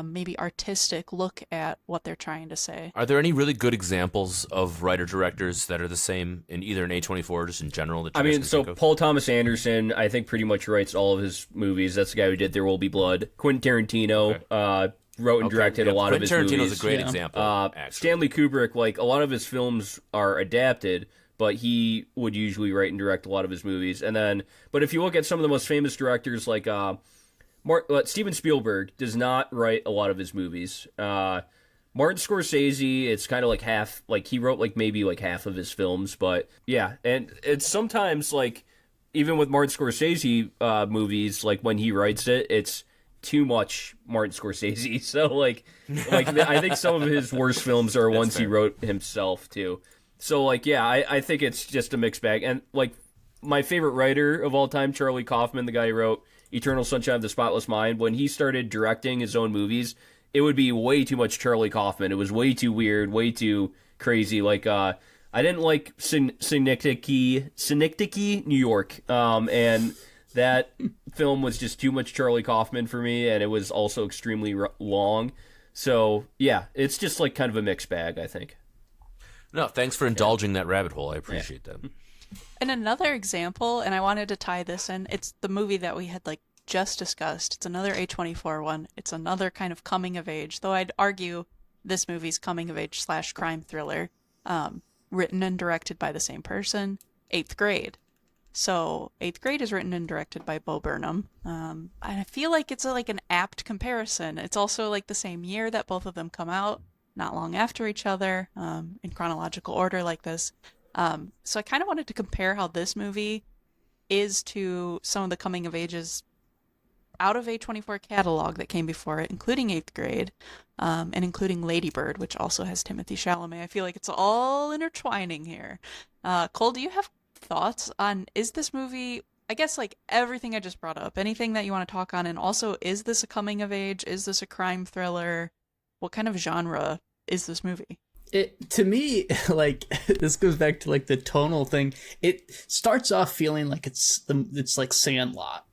[SPEAKER 3] maybe artistic look at what they're trying to say.
[SPEAKER 2] Are there any really good examples of writer-directors that are the same in either an A24 or just in general? That you guys can
[SPEAKER 4] so
[SPEAKER 2] think of?
[SPEAKER 4] Paul Thomas Anderson, I think, pretty much writes all of his movies. That's the guy who did There Will Be Blood. Quentin Tarantino wrote and directed a lot of his
[SPEAKER 2] Quentin
[SPEAKER 4] movies.
[SPEAKER 2] Tarantino's a great example, actually.
[SPEAKER 4] Stanley Kubrick, like, a lot of his films are adapted, but he would usually write and direct a lot of his movies. And then, but if you look at some of the most famous directors, like Steven Spielberg does not write a lot of his movies. Martin Scorsese, it's kind of like half, like he wrote like maybe like half of his films, but yeah, and it's sometimes like even with Martin Scorsese movies, like when he writes it, it's too much Martin Scorsese. So like I think some of his worst films are ones he wrote himself too. So like yeah, I think it's just a mixed bag. And like my favorite writer of all time, Charlie Kaufman, the guy who wrote Eternal Sunshine of the Spotless Mind, when he started directing his own movies, it would be way too much Charlie Kaufman. It was way too weird, way too crazy. Like, I didn't like Synecdoche, New York, and that film was just too much Charlie Kaufman for me, and it was also extremely long. So, yeah, it's just like kind of a mixed bag, I think.
[SPEAKER 2] No, thanks for indulging that rabbit hole. I appreciate that.
[SPEAKER 3] And another example, and I wanted to tie this in, it's the movie that we had like just discussed. It's another A24 one. It's another kind of coming of age, though I'd argue this movie's coming of age / crime thriller, written and directed by the same person, 8th Grade. So 8th Grade is written and directed by Bo Burnham. And I feel like it's like an apt comparison. It's also like the same year that both of them come out, not long after each other, in chronological order like this. So I kind of wanted to compare how this movie is to some of the coming of ages out of A24 catalog that came before it, including 8th Grade, and including Lady Bird, which also has Timothee Chalamet. I feel like it's all intertwining here. Cole, do you have thoughts on, is this movie, I guess like everything I just brought up, anything that you want to talk on, and also is this a coming of age? Is this a crime thriller? What kind of genre is this movie?
[SPEAKER 1] It, to me, like, this goes back to like the tonal thing. It starts off feeling like it's like Sandlot,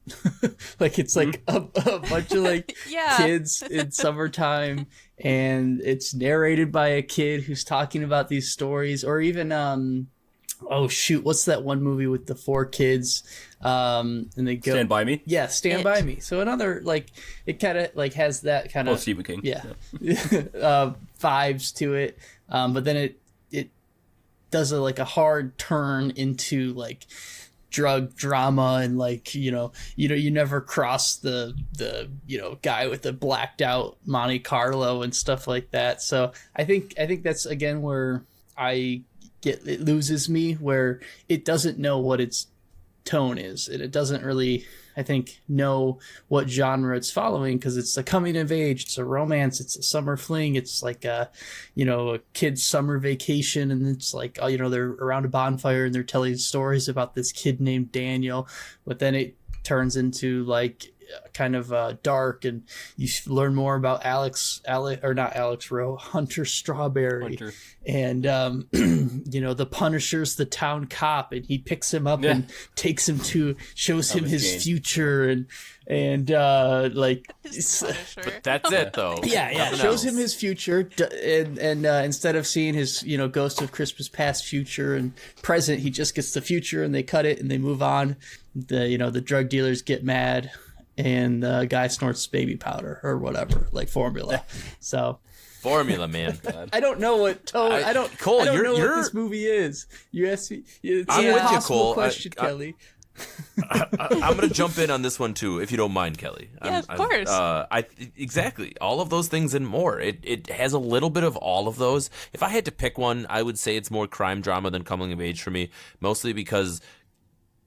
[SPEAKER 1] like it's like a bunch of like kids in summertime, and it's narrated by a kid who's talking about these stories, or even oh shoot, what's that one movie with the 4 kids? And they go
[SPEAKER 4] Stand By Me.
[SPEAKER 1] Yeah, Stand By Me. So another like it kind of like has that kind of
[SPEAKER 4] Stephen King.
[SPEAKER 1] Yeah, vibes to it. But then it does like a hard turn into like drug drama, and like you never cross the guy with the blacked out Monte Carlo and stuff like that. So I think that's again where it loses me, where it doesn't know what its tone is, and it doesn't really, I think, know what genre it's following, because it's a coming of age, it's a romance, it's a summer fling, it's like a kid's summer vacation, and it's like they're around a bonfire and they're telling stories about this kid named Daniel, but then it turns into like kind of dark, and you learn more about Alex Roe, Hunter Strawberry, and the Punisher's the town cop, and he picks him up and takes him shows him his future, and like
[SPEAKER 2] but that's it though.
[SPEAKER 1] Yeah, shows him his future, and instead of seeing his Ghost of Christmas Past future and present, he just gets the future, and they cut it and they move on. The drug dealers get mad, and the guy snorts baby powder or whatever, like formula. So
[SPEAKER 2] formula, man.
[SPEAKER 1] I don't know what Cole, I don't know what this movie is. You asked me. It's
[SPEAKER 2] I'm
[SPEAKER 1] an
[SPEAKER 2] with you,
[SPEAKER 1] impossible
[SPEAKER 2] Cole.
[SPEAKER 1] question, Kelly.
[SPEAKER 2] I'm going to jump in on this one too, if you don't mind, Kelly.
[SPEAKER 3] Yeah, of course.
[SPEAKER 2] Exactly. All of those things and more. It has a little bit of all of those. If I had to pick one, I would say it's more crime drama than coming of age for me, mostly because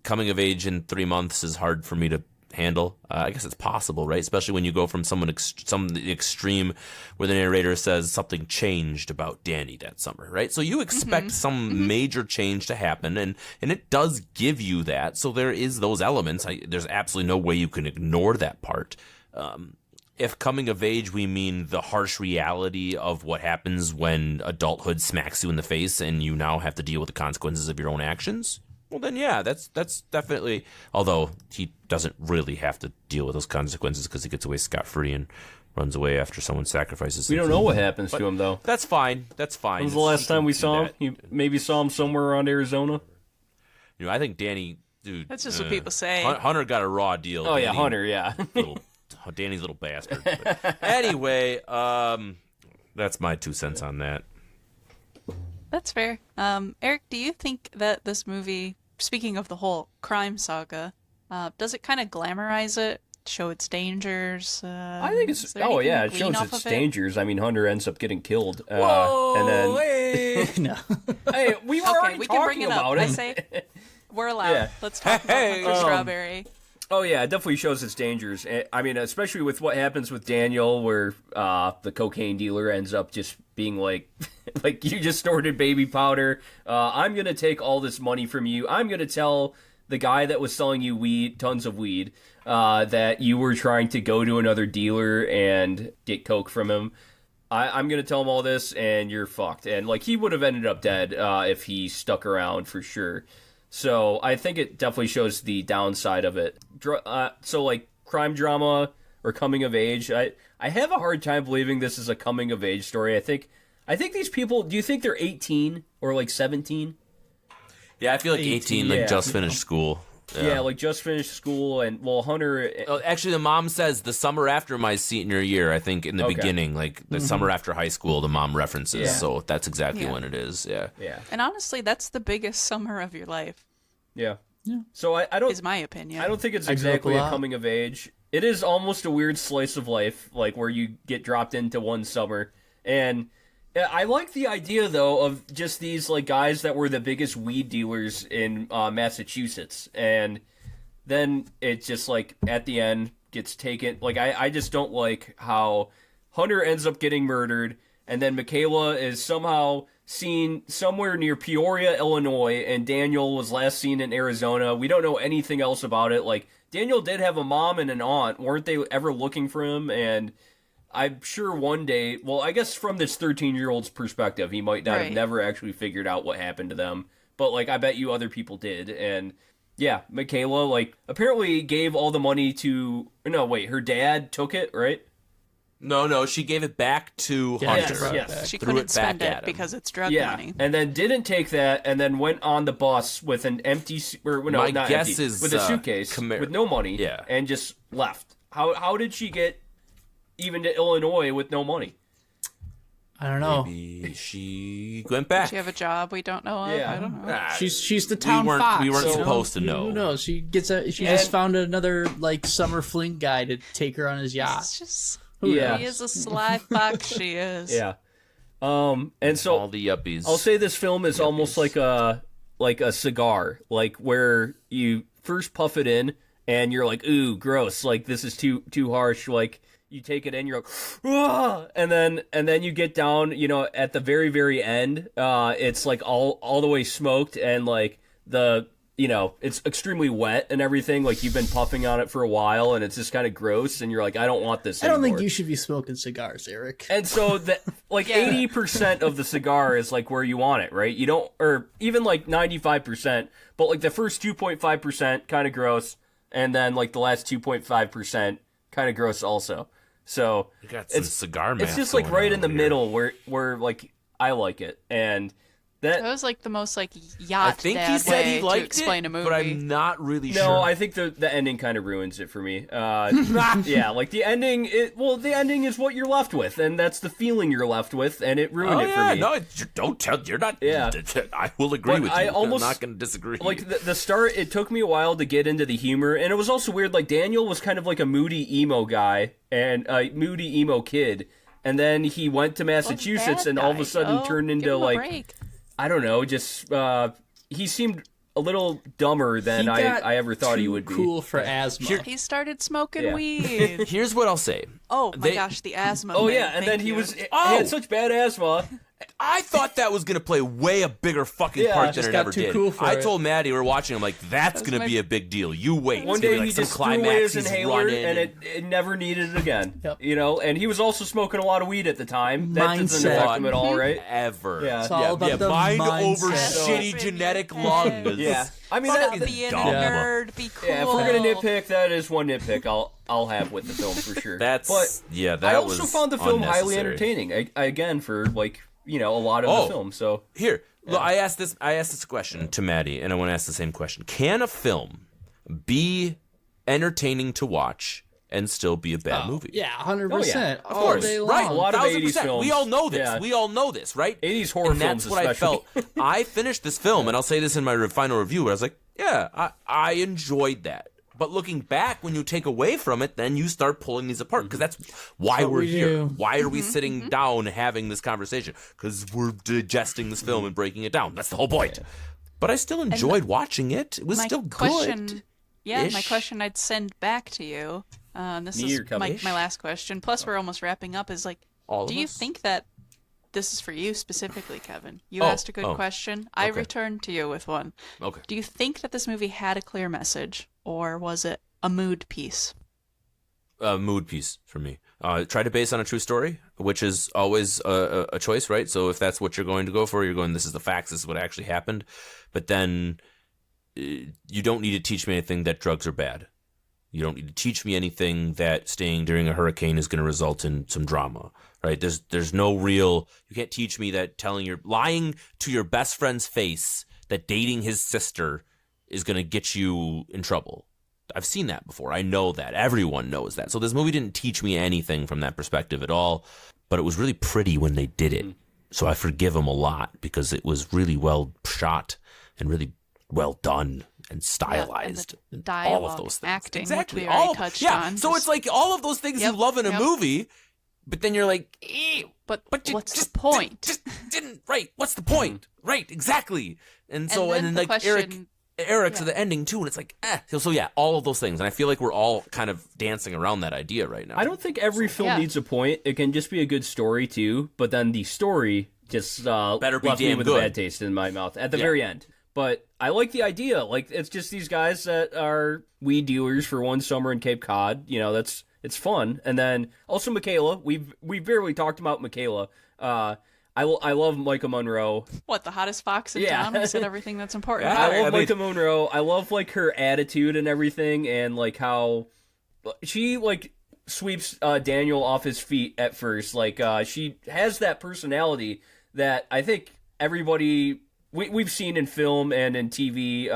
[SPEAKER 2] coming of age in 3 months is hard for me to handle. I guess it's possible, right? Especially when you go from some extreme where the narrator says something changed about Danny that summer, right? So you expect some major change to happen, and it does give you that. So there is those elements. There's absolutely no way you can ignore that part. If coming of age, we mean the harsh reality of what happens when adulthood smacks you in the face and you now have to deal with the consequences of your own actions, well, then, yeah, that's definitely... Although he doesn't really have to deal with those consequences because he gets away scot-free and runs away after someone sacrifices him.
[SPEAKER 4] We don't know what happens to him, though.
[SPEAKER 2] That's fine. That's fine.
[SPEAKER 4] When was the last time we saw him? You maybe saw him somewhere around Arizona?
[SPEAKER 2] I think Danny... Dude,
[SPEAKER 3] that's just what people say.
[SPEAKER 2] Hunter got a raw deal.
[SPEAKER 4] Oh, yeah, Hunter, yeah.
[SPEAKER 2] Danny's little bastard. But anyway, that's my 2 cents on that.
[SPEAKER 3] That's fair. Eric, do you think that this movie, speaking of the whole crime saga, does it kind of glamorize it, show its dangers?
[SPEAKER 4] I think it's... Oh, yeah, it shows its dangers. I mean, Hunter ends up getting killed.
[SPEAKER 1] Whoa,
[SPEAKER 4] and then...
[SPEAKER 1] hey. No.
[SPEAKER 4] Hey, we were already talking about it.
[SPEAKER 3] I say we're allowed. Yeah. Let's talk about Hunter Strawberry.
[SPEAKER 4] Oh, yeah, it definitely shows its dangers. I mean, especially with what happens with Daniel, where the cocaine dealer ends up just being like, like, you just snorted baby powder. I'm going to take all this money from you. I'm going to tell the guy that was selling you weed, tons of weed, that you were trying to go to another dealer and get coke from him. I'm going to tell him all this, and you're fucked. And, like, he would have ended up dead if he stuck around for sure. So I think it definitely shows the downside of it. So, like, crime drama or coming of age, I have a hard time believing this is a coming of age story. I think these people, do you think they're 18 or like 17?
[SPEAKER 2] Yeah, I feel like 18, like just finished school.
[SPEAKER 4] Yeah, like just finished school, and well, Hunter...
[SPEAKER 2] Actually, the mom says the summer after my senior year, I think in the beginning, like the summer after high school, the mom references. Yeah. So that's exactly when it is, yeah.
[SPEAKER 3] And honestly, that's the biggest summer of your life.
[SPEAKER 4] Yeah. So I don't...
[SPEAKER 3] Is my opinion.
[SPEAKER 4] I don't think it's exactly a coming of age. It is almost a weird slice of life, like where you get dropped into one summer. And I like the idea, though, of just these like guys that were the biggest weed dealers in Massachusetts. And then it just, like, at the end gets taken... Like, I just don't like how Hunter ends up getting murdered, and then McKayla is somehow seen somewhere near Peoria, Illinois, and Daniel was last seen in Arizona. We don't know anything else about it. Like, Daniel did have a mom and an aunt. Weren't they ever looking for him? And I'm sure one day, well, I guess from this 13-year-old's perspective, he might not have never actually figured out what happened to them. But, like, I bet you other people did. And, yeah, McKayla, like, apparently gave all the money to... No, wait, her dad took it, right?
[SPEAKER 2] No, she gave it back to Hunter.
[SPEAKER 4] Yes.
[SPEAKER 3] She couldn't spend it because it's drug money.
[SPEAKER 4] And then didn't take that, and then went on the bus with an empty, with a suitcase with no money, and just left. How did she get even to Illinois with no money?
[SPEAKER 1] I don't know.
[SPEAKER 2] Maybe she went back.
[SPEAKER 3] Does she have a job we don't know of? I don't know.
[SPEAKER 1] She's the town fox.
[SPEAKER 2] We weren't supposed to know.
[SPEAKER 1] Who knows? She just found another like summer fling guy to take her on his yacht.
[SPEAKER 3] It's just... She is a sly fox, she is.
[SPEAKER 4] Yeah. And so
[SPEAKER 2] all the yuppies.
[SPEAKER 4] I'll say this film is almost like a cigar, like where you first puff it in and you're like, ooh, gross, like this is too harsh. Like you take it in, you're like, ah! and then you get down, you know, at the very, very end, it's like all the way smoked, and like it's extremely wet and everything. Like, you've been puffing on it for a while, and it's just kind of gross, and you're like, I don't want this anymore.
[SPEAKER 1] I don't think you should be smoking cigars, Eric.
[SPEAKER 4] And so, 80% of the cigar is, like, where you want it, right? You don't, or even, like, 95%, but, like, the first 2.5% kind of gross, and then, like, the last 2.5% kind of gross also. So,
[SPEAKER 2] You got some cigar math
[SPEAKER 4] it's just, like,
[SPEAKER 2] going
[SPEAKER 4] right
[SPEAKER 2] on
[SPEAKER 4] in the
[SPEAKER 2] over
[SPEAKER 4] middle where, like, I like it. And
[SPEAKER 3] That was like the most like yacht
[SPEAKER 2] I think
[SPEAKER 3] dad
[SPEAKER 2] he said
[SPEAKER 3] way
[SPEAKER 2] he
[SPEAKER 3] to
[SPEAKER 2] liked
[SPEAKER 3] explain
[SPEAKER 2] it,
[SPEAKER 3] a movie.
[SPEAKER 2] but I'm not really
[SPEAKER 4] No,
[SPEAKER 2] sure.
[SPEAKER 4] I think the ending kind of ruins it for me. Yeah, like the ending. The ending is what you're left with, and that's the feeling you're left with, and it ruined it for me.
[SPEAKER 2] No, don't tell. You're not.
[SPEAKER 4] Yeah.
[SPEAKER 2] I will agree
[SPEAKER 4] But
[SPEAKER 2] with you.
[SPEAKER 4] I almost-
[SPEAKER 2] I'm not going to disagree.
[SPEAKER 4] Like the start, it took me a while to get into the humor, and it was also weird. Like Daniel was kind of like a moody emo guy and a moody emo kid, and then he went to Massachusetts, and all of a sudden turned into like I don't know, just he seemed a little dumber than I ever thought he would be.
[SPEAKER 1] Cool for asthma.
[SPEAKER 3] He started smoking
[SPEAKER 4] Yeah.
[SPEAKER 3] weed.
[SPEAKER 2] Here's what I'll say.
[SPEAKER 3] Oh my gosh, the asthma.
[SPEAKER 4] Oh
[SPEAKER 3] thing.
[SPEAKER 4] yeah, and then
[SPEAKER 3] Thank
[SPEAKER 4] he
[SPEAKER 3] you.
[SPEAKER 4] was he had such bad asthma.
[SPEAKER 2] I thought that was going to play way a bigger fucking
[SPEAKER 4] Yeah,
[SPEAKER 2] part
[SPEAKER 4] just
[SPEAKER 2] than it
[SPEAKER 1] got
[SPEAKER 2] ever
[SPEAKER 1] too
[SPEAKER 2] did.
[SPEAKER 1] cool for
[SPEAKER 2] I
[SPEAKER 1] it.
[SPEAKER 2] told Maddie, we were watching, I'm like, that's going to
[SPEAKER 3] my-
[SPEAKER 2] be a big deal. You wait.
[SPEAKER 4] One
[SPEAKER 2] It's gonna
[SPEAKER 4] day
[SPEAKER 2] be
[SPEAKER 4] he
[SPEAKER 2] like some
[SPEAKER 4] just threw away his
[SPEAKER 2] climax, he's
[SPEAKER 4] inhaler,
[SPEAKER 2] running,
[SPEAKER 4] and it never needed it again.
[SPEAKER 1] Yep.
[SPEAKER 4] You know, and he was also smoking a lot of weed at the time. That doesn't
[SPEAKER 1] Mindset.
[SPEAKER 4] affect him at all, right?
[SPEAKER 2] Ever.
[SPEAKER 4] Yeah.
[SPEAKER 1] It's all about the
[SPEAKER 2] mind over
[SPEAKER 1] mindset.
[SPEAKER 2] shitty genetic lungs.
[SPEAKER 4] Yeah. I mean,
[SPEAKER 3] Stop
[SPEAKER 4] that,
[SPEAKER 3] being
[SPEAKER 2] dumb.
[SPEAKER 3] a nerd. Be cool.
[SPEAKER 4] yeah, if we're gonna nitpick, that is one nitpick I'll have with the film for sure.
[SPEAKER 2] That's
[SPEAKER 4] but
[SPEAKER 2] that
[SPEAKER 4] I also
[SPEAKER 2] was
[SPEAKER 4] found the film highly
[SPEAKER 2] unnecessary.
[SPEAKER 4] entertaining. Again, for like a lot of the film. So
[SPEAKER 2] Here, look, I asked this question to Maddie, and I want to ask the same question. Can a film be entertaining to watch and still be a bad movie?
[SPEAKER 1] Yeah, 100%.
[SPEAKER 4] Of
[SPEAKER 1] All
[SPEAKER 4] course.
[SPEAKER 1] day long.
[SPEAKER 2] Right,
[SPEAKER 4] A lot of
[SPEAKER 2] 1000%.
[SPEAKER 4] 80s films.
[SPEAKER 2] We all know this.
[SPEAKER 4] Yeah.
[SPEAKER 2] We all know this, right?
[SPEAKER 4] 80s horror
[SPEAKER 2] and that's
[SPEAKER 4] films
[SPEAKER 2] what
[SPEAKER 4] especially.
[SPEAKER 2] I felt. I finished this film, and I'll say this in my final review, where I was like, yeah, I enjoyed that. But looking back, when you take away from it, then you start pulling these apart, because that's why we're
[SPEAKER 1] we
[SPEAKER 2] here.
[SPEAKER 1] do.
[SPEAKER 2] Why are we sitting down having this conversation? Because we're digesting this film and breaking it down. That's the whole point. But I still enjoyed watching it. It was
[SPEAKER 3] My
[SPEAKER 2] still
[SPEAKER 3] question,
[SPEAKER 2] good.
[SPEAKER 3] yeah, my
[SPEAKER 2] Ish.
[SPEAKER 3] question I'd send back to you. This
[SPEAKER 4] Me
[SPEAKER 3] is
[SPEAKER 4] or Kevin?
[SPEAKER 3] my last question. Plus, we're almost wrapping up. Is like,
[SPEAKER 2] All
[SPEAKER 3] do
[SPEAKER 2] of
[SPEAKER 3] you
[SPEAKER 2] us?
[SPEAKER 3] think that this is for you specifically, Kevin? You
[SPEAKER 2] Oh,
[SPEAKER 3] asked a good
[SPEAKER 2] oh,
[SPEAKER 3] question. I
[SPEAKER 2] okay.
[SPEAKER 3] return to you with one.
[SPEAKER 2] Okay.
[SPEAKER 3] Do you think that this movie had a clear message, or was it a mood piece?
[SPEAKER 2] Mood piece for me. Try to base on a true story, which is always a choice, right? So if that's what you're going to go for, you're going, this is the facts, this is what actually happened. But then you don't need to teach me anything that drugs are bad. You don't need to teach me anything that staying during a hurricane is going to result in some drama, right? There's no real, you can't teach me that lying to your best friend's face that dating his sister is going to get you in trouble. I've seen that before. I know that. Everyone knows that. So this movie didn't teach me anything from that perspective at all, but it was really pretty when they did it. So I forgive them a lot because it was really well shot and really well done and stylized.
[SPEAKER 3] and
[SPEAKER 2] and all
[SPEAKER 3] dialogue,
[SPEAKER 2] of those things.
[SPEAKER 3] acting, which
[SPEAKER 2] Exactly.
[SPEAKER 3] we already
[SPEAKER 2] All,
[SPEAKER 3] touched
[SPEAKER 2] yeah.
[SPEAKER 3] on.
[SPEAKER 2] So
[SPEAKER 3] Just-
[SPEAKER 2] it's like all of those things
[SPEAKER 3] Yep,
[SPEAKER 2] you love in a
[SPEAKER 3] yep.
[SPEAKER 2] movie, but then you're like,
[SPEAKER 3] But
[SPEAKER 2] you
[SPEAKER 3] what's the
[SPEAKER 2] just
[SPEAKER 3] point?
[SPEAKER 2] Just didn't right. What's the point? Right, exactly. And so
[SPEAKER 3] then
[SPEAKER 2] and
[SPEAKER 3] the
[SPEAKER 2] then like
[SPEAKER 3] question-
[SPEAKER 2] Eric to
[SPEAKER 3] yeah.
[SPEAKER 2] the ending too, and it's like So yeah, all of those things, and I feel like we're all kind of dancing around that idea right now.
[SPEAKER 4] I don't think every film
[SPEAKER 3] yeah.
[SPEAKER 4] needs a point. It can just be a good story too, but then the story just
[SPEAKER 2] Better be
[SPEAKER 4] left me
[SPEAKER 2] damn
[SPEAKER 4] with
[SPEAKER 2] good.
[SPEAKER 4] a bad taste in my mouth at the
[SPEAKER 2] Yeah.
[SPEAKER 4] very end. But I like the idea. Like, it's just these guys that are weed dealers for one summer in Cape Cod. You know, it's fun. And then also McKayla. We've barely talked about McKayla. I love Maika Monroe.
[SPEAKER 3] What, the hottest fox in
[SPEAKER 4] Yeah.
[SPEAKER 3] town? He said everything that's important.
[SPEAKER 2] Yeah.
[SPEAKER 4] I love
[SPEAKER 2] I mean-
[SPEAKER 4] Maika Monroe. I love like her attitude and everything, and like how she like sweeps Daniel off his feet at first. Like she has that personality that I think everybody we've seen in film and in TV.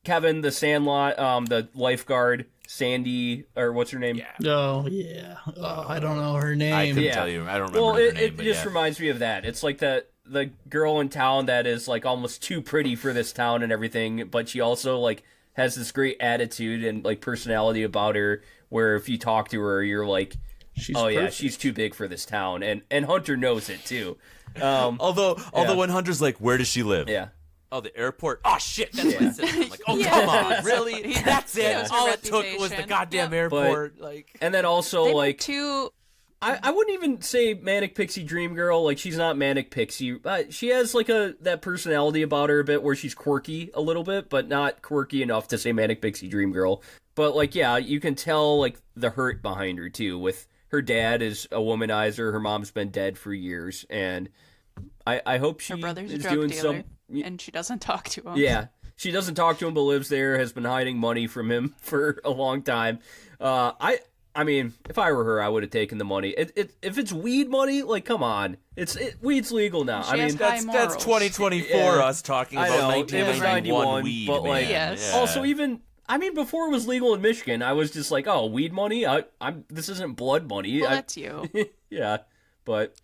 [SPEAKER 4] Kevin the Sandlot, the lifeguard, Sandy, or what's her name?
[SPEAKER 2] Yeah.
[SPEAKER 1] Oh, yeah. Oh, I don't know her name.
[SPEAKER 2] I couldn't
[SPEAKER 4] Yeah.
[SPEAKER 2] tell you. I don't remember
[SPEAKER 4] Well,
[SPEAKER 2] her
[SPEAKER 4] it
[SPEAKER 2] name, but
[SPEAKER 4] just
[SPEAKER 2] yeah.
[SPEAKER 4] reminds me of that. It's like the girl in town that is like almost too pretty for this town and everything, but she also like has this great attitude and like personality about her. Where if you talk to her, you're like,
[SPEAKER 1] She's
[SPEAKER 4] oh yeah,
[SPEAKER 1] perfect.
[SPEAKER 4] she's too big for this town, and Hunter knows it too.
[SPEAKER 2] Although when Hunter's like, where does she live?
[SPEAKER 4] Yeah.
[SPEAKER 2] Oh, the airport. Oh shit, that's what it says. I'm like, oh
[SPEAKER 3] Yeah.
[SPEAKER 2] come on, really? That's it.
[SPEAKER 3] Yeah.
[SPEAKER 2] All it took was the
[SPEAKER 3] Reputation.
[SPEAKER 2] goddamn
[SPEAKER 3] Yep.
[SPEAKER 2] airport. Like,
[SPEAKER 4] And then also
[SPEAKER 3] They were
[SPEAKER 4] like
[SPEAKER 3] two
[SPEAKER 4] I wouldn't even say manic pixie dream girl. Like, she's not manic pixie. She has like that personality about her a bit where she's quirky a little bit, but not quirky enough to say manic pixie dream girl. But like, yeah, you can tell like the hurt behind her too. With her dad is a womanizer. Her mom's been dead for years, and I hope she
[SPEAKER 3] Her brother's a
[SPEAKER 4] is
[SPEAKER 3] drug
[SPEAKER 4] doing
[SPEAKER 3] dealer,
[SPEAKER 4] some.
[SPEAKER 3] and she doesn't talk to him.
[SPEAKER 4] Yeah, she doesn't talk to him, but lives there. Has been hiding money from him for a long time. I mean, if I were her, I would have taken the money. If it's weed money, like, come on, weed's legal now.
[SPEAKER 3] She
[SPEAKER 4] I
[SPEAKER 3] has
[SPEAKER 4] mean,
[SPEAKER 3] high
[SPEAKER 2] That's
[SPEAKER 3] morals.
[SPEAKER 2] 2024.
[SPEAKER 4] Yeah.
[SPEAKER 2] Us talking
[SPEAKER 4] I
[SPEAKER 2] about
[SPEAKER 4] know, it was
[SPEAKER 2] 1991
[SPEAKER 4] 91,
[SPEAKER 2] weed,
[SPEAKER 4] but, like,
[SPEAKER 2] man.
[SPEAKER 3] Yes.
[SPEAKER 2] Yeah.
[SPEAKER 4] also even. I mean, before it was legal in Michigan, I was just like, "Oh, weed money? This isn't blood money."
[SPEAKER 3] Well, that's you.
[SPEAKER 4] Yeah, but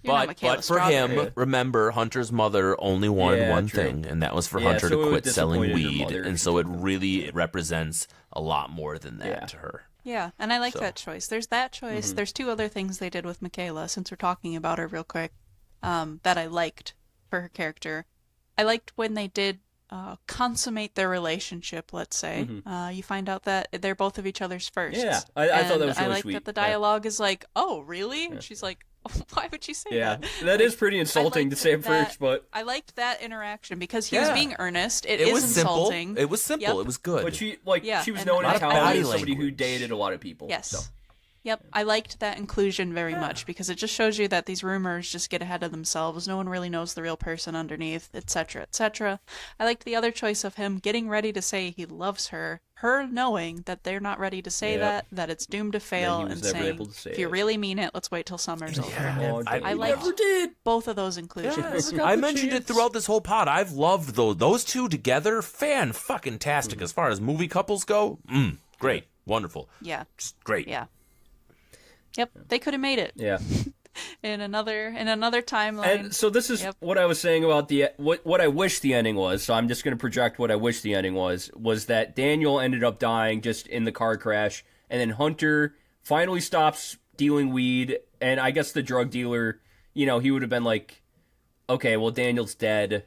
[SPEAKER 3] You're not
[SPEAKER 2] But
[SPEAKER 3] McKayla
[SPEAKER 2] for him,
[SPEAKER 3] Strawberry.
[SPEAKER 2] remember, Hunter's mother only wanted
[SPEAKER 4] Yeah,
[SPEAKER 2] one
[SPEAKER 4] true.
[SPEAKER 2] thing, and that was for
[SPEAKER 4] Yeah,
[SPEAKER 2] Hunter
[SPEAKER 4] so
[SPEAKER 2] to
[SPEAKER 4] it
[SPEAKER 2] quit selling
[SPEAKER 4] disappointed her
[SPEAKER 2] weed,
[SPEAKER 4] mother.
[SPEAKER 2] and so it really represents a lot more than that
[SPEAKER 4] Yeah.
[SPEAKER 2] to her.
[SPEAKER 3] Yeah, and I like
[SPEAKER 2] So.
[SPEAKER 3] that choice. There's that choice.
[SPEAKER 4] Mm-hmm.
[SPEAKER 3] There's two other things they did with McKayla, since we're talking about her real quick, that I liked for her character. I liked when they did consummate their relationship, let's say. You find out that they're both of each other's firsts.
[SPEAKER 4] Mm-hmm. Yeah, I thought that
[SPEAKER 3] And
[SPEAKER 4] was really
[SPEAKER 3] I like
[SPEAKER 4] sweet.
[SPEAKER 3] that the
[SPEAKER 4] Yeah.
[SPEAKER 3] dialogue is like, oh, really? And she's like, why would she say
[SPEAKER 4] yeah,
[SPEAKER 3] that?
[SPEAKER 4] that is pretty insulting to
[SPEAKER 3] liked
[SPEAKER 4] say at
[SPEAKER 3] that-
[SPEAKER 4] first, but
[SPEAKER 3] I liked that interaction because he was
[SPEAKER 2] Yeah.
[SPEAKER 3] being earnest. It
[SPEAKER 2] It
[SPEAKER 3] is
[SPEAKER 2] was
[SPEAKER 3] insulting.
[SPEAKER 2] simple. It was simple.
[SPEAKER 3] Yep.
[SPEAKER 2] It was good.
[SPEAKER 4] she
[SPEAKER 3] Yeah,
[SPEAKER 4] she was
[SPEAKER 3] and
[SPEAKER 4] known
[SPEAKER 3] a
[SPEAKER 4] in
[SPEAKER 3] lot of
[SPEAKER 4] town
[SPEAKER 2] body
[SPEAKER 4] as somebody who
[SPEAKER 2] language.
[SPEAKER 4] dated a lot of people.
[SPEAKER 3] Yes.
[SPEAKER 4] So.
[SPEAKER 3] Yep, I liked that inclusion very much because it just shows you that these rumors just get ahead of themselves. No one really knows the real person underneath, etc., etc. I liked the other choice of him getting ready to say he loves her, her knowing that they're not ready to say
[SPEAKER 4] Yep.
[SPEAKER 3] that it's doomed to fail,
[SPEAKER 4] he was
[SPEAKER 3] and
[SPEAKER 4] never
[SPEAKER 3] saying,
[SPEAKER 4] able to say
[SPEAKER 3] if you
[SPEAKER 4] it.
[SPEAKER 3] really mean it, let's wait till summer's over.
[SPEAKER 4] Oh,
[SPEAKER 2] I
[SPEAKER 3] liked-
[SPEAKER 4] never did.
[SPEAKER 3] Both of those inclusions.
[SPEAKER 2] I mentioned it throughout this whole pod. I've loved those two together. Fan-fucking-tastic as far as movie couples go. Great. Wonderful.
[SPEAKER 3] Yeah,
[SPEAKER 2] Just great.
[SPEAKER 3] yeah. Yep, they could have made it
[SPEAKER 4] Yeah.
[SPEAKER 3] in another timeline.
[SPEAKER 4] And so this is
[SPEAKER 3] Yep.
[SPEAKER 4] what I was saying about what I wish the ending was. So I'm just going to project what I wish the ending was that Daniel ended up dying just in the car crash, and then Hunter finally stops dealing weed, and I guess the drug dealer, he would have been like, okay, well, Daniel's dead,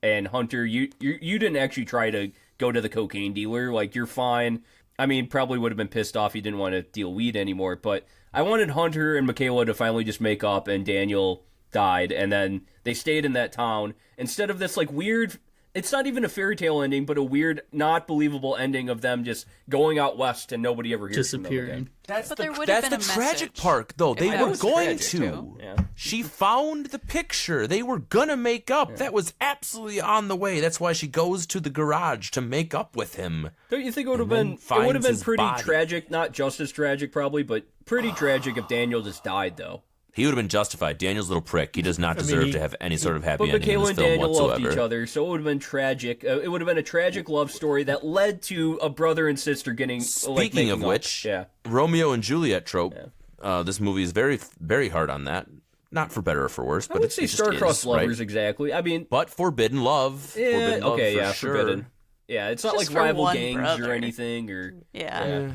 [SPEAKER 4] and Hunter, you didn't actually try to go to the cocaine dealer, like, you're fine. I mean, probably would have been pissed off he didn't want to deal weed anymore, but I wanted Hunter and McKayla to finally just make up, and Daniel died, and then they stayed in that town, instead of this, like, weird, it's not even a fairy tale ending, but a weird, not believable ending of them just going out west and nobody ever hears from them again.
[SPEAKER 1] Disappearing.
[SPEAKER 2] That's
[SPEAKER 3] But
[SPEAKER 2] the,
[SPEAKER 3] there would
[SPEAKER 2] that's
[SPEAKER 3] have
[SPEAKER 2] the
[SPEAKER 3] been a
[SPEAKER 2] tragic
[SPEAKER 3] message.
[SPEAKER 2] part, though. They
[SPEAKER 3] that
[SPEAKER 2] were
[SPEAKER 3] was
[SPEAKER 2] going
[SPEAKER 3] tragic,
[SPEAKER 2] to.
[SPEAKER 3] too.
[SPEAKER 4] Yeah.
[SPEAKER 2] She found the picture. They were gonna make up. That was absolutely on the way. That's why she goes to the garage to make up with him.
[SPEAKER 4] Don't you think it would have
[SPEAKER 2] And then
[SPEAKER 4] been? It
[SPEAKER 2] finds
[SPEAKER 4] would have been
[SPEAKER 2] his
[SPEAKER 4] pretty
[SPEAKER 2] body.
[SPEAKER 4] tragic. Not just as tragic, probably, but pretty tragic if Daniel just died, though.
[SPEAKER 2] He would have been justified. Daniel's a little prick. He does not deserve
[SPEAKER 1] he-
[SPEAKER 2] to have any sort of happy
[SPEAKER 4] But
[SPEAKER 2] ending in
[SPEAKER 4] McKayla
[SPEAKER 2] this
[SPEAKER 4] and
[SPEAKER 2] film
[SPEAKER 4] Daniel loved each
[SPEAKER 2] whatsoever.
[SPEAKER 4] other, so it would have been tragic. It would have been a tragic love story that led to a brother and sister getting.
[SPEAKER 2] Speaking of
[SPEAKER 4] making up.
[SPEAKER 2] which,
[SPEAKER 4] yeah,
[SPEAKER 2] Romeo and Juliet trope. This movie is very, very hard on that. Not for better or for worse,
[SPEAKER 4] I
[SPEAKER 2] but
[SPEAKER 4] would
[SPEAKER 2] it
[SPEAKER 4] say
[SPEAKER 2] just
[SPEAKER 4] star-crossed
[SPEAKER 2] is,
[SPEAKER 4] lovers
[SPEAKER 2] right?
[SPEAKER 4] exactly. I mean,
[SPEAKER 2] But forbidden love.
[SPEAKER 4] yeah,
[SPEAKER 2] Forbidden love
[SPEAKER 4] okay,
[SPEAKER 2] for
[SPEAKER 4] yeah,
[SPEAKER 2] sure.
[SPEAKER 4] forbidden. Yeah, it's not
[SPEAKER 3] Just
[SPEAKER 4] like
[SPEAKER 3] for
[SPEAKER 4] rival
[SPEAKER 3] one
[SPEAKER 4] gangs
[SPEAKER 3] brother.
[SPEAKER 4] or anything, or
[SPEAKER 3] Yeah.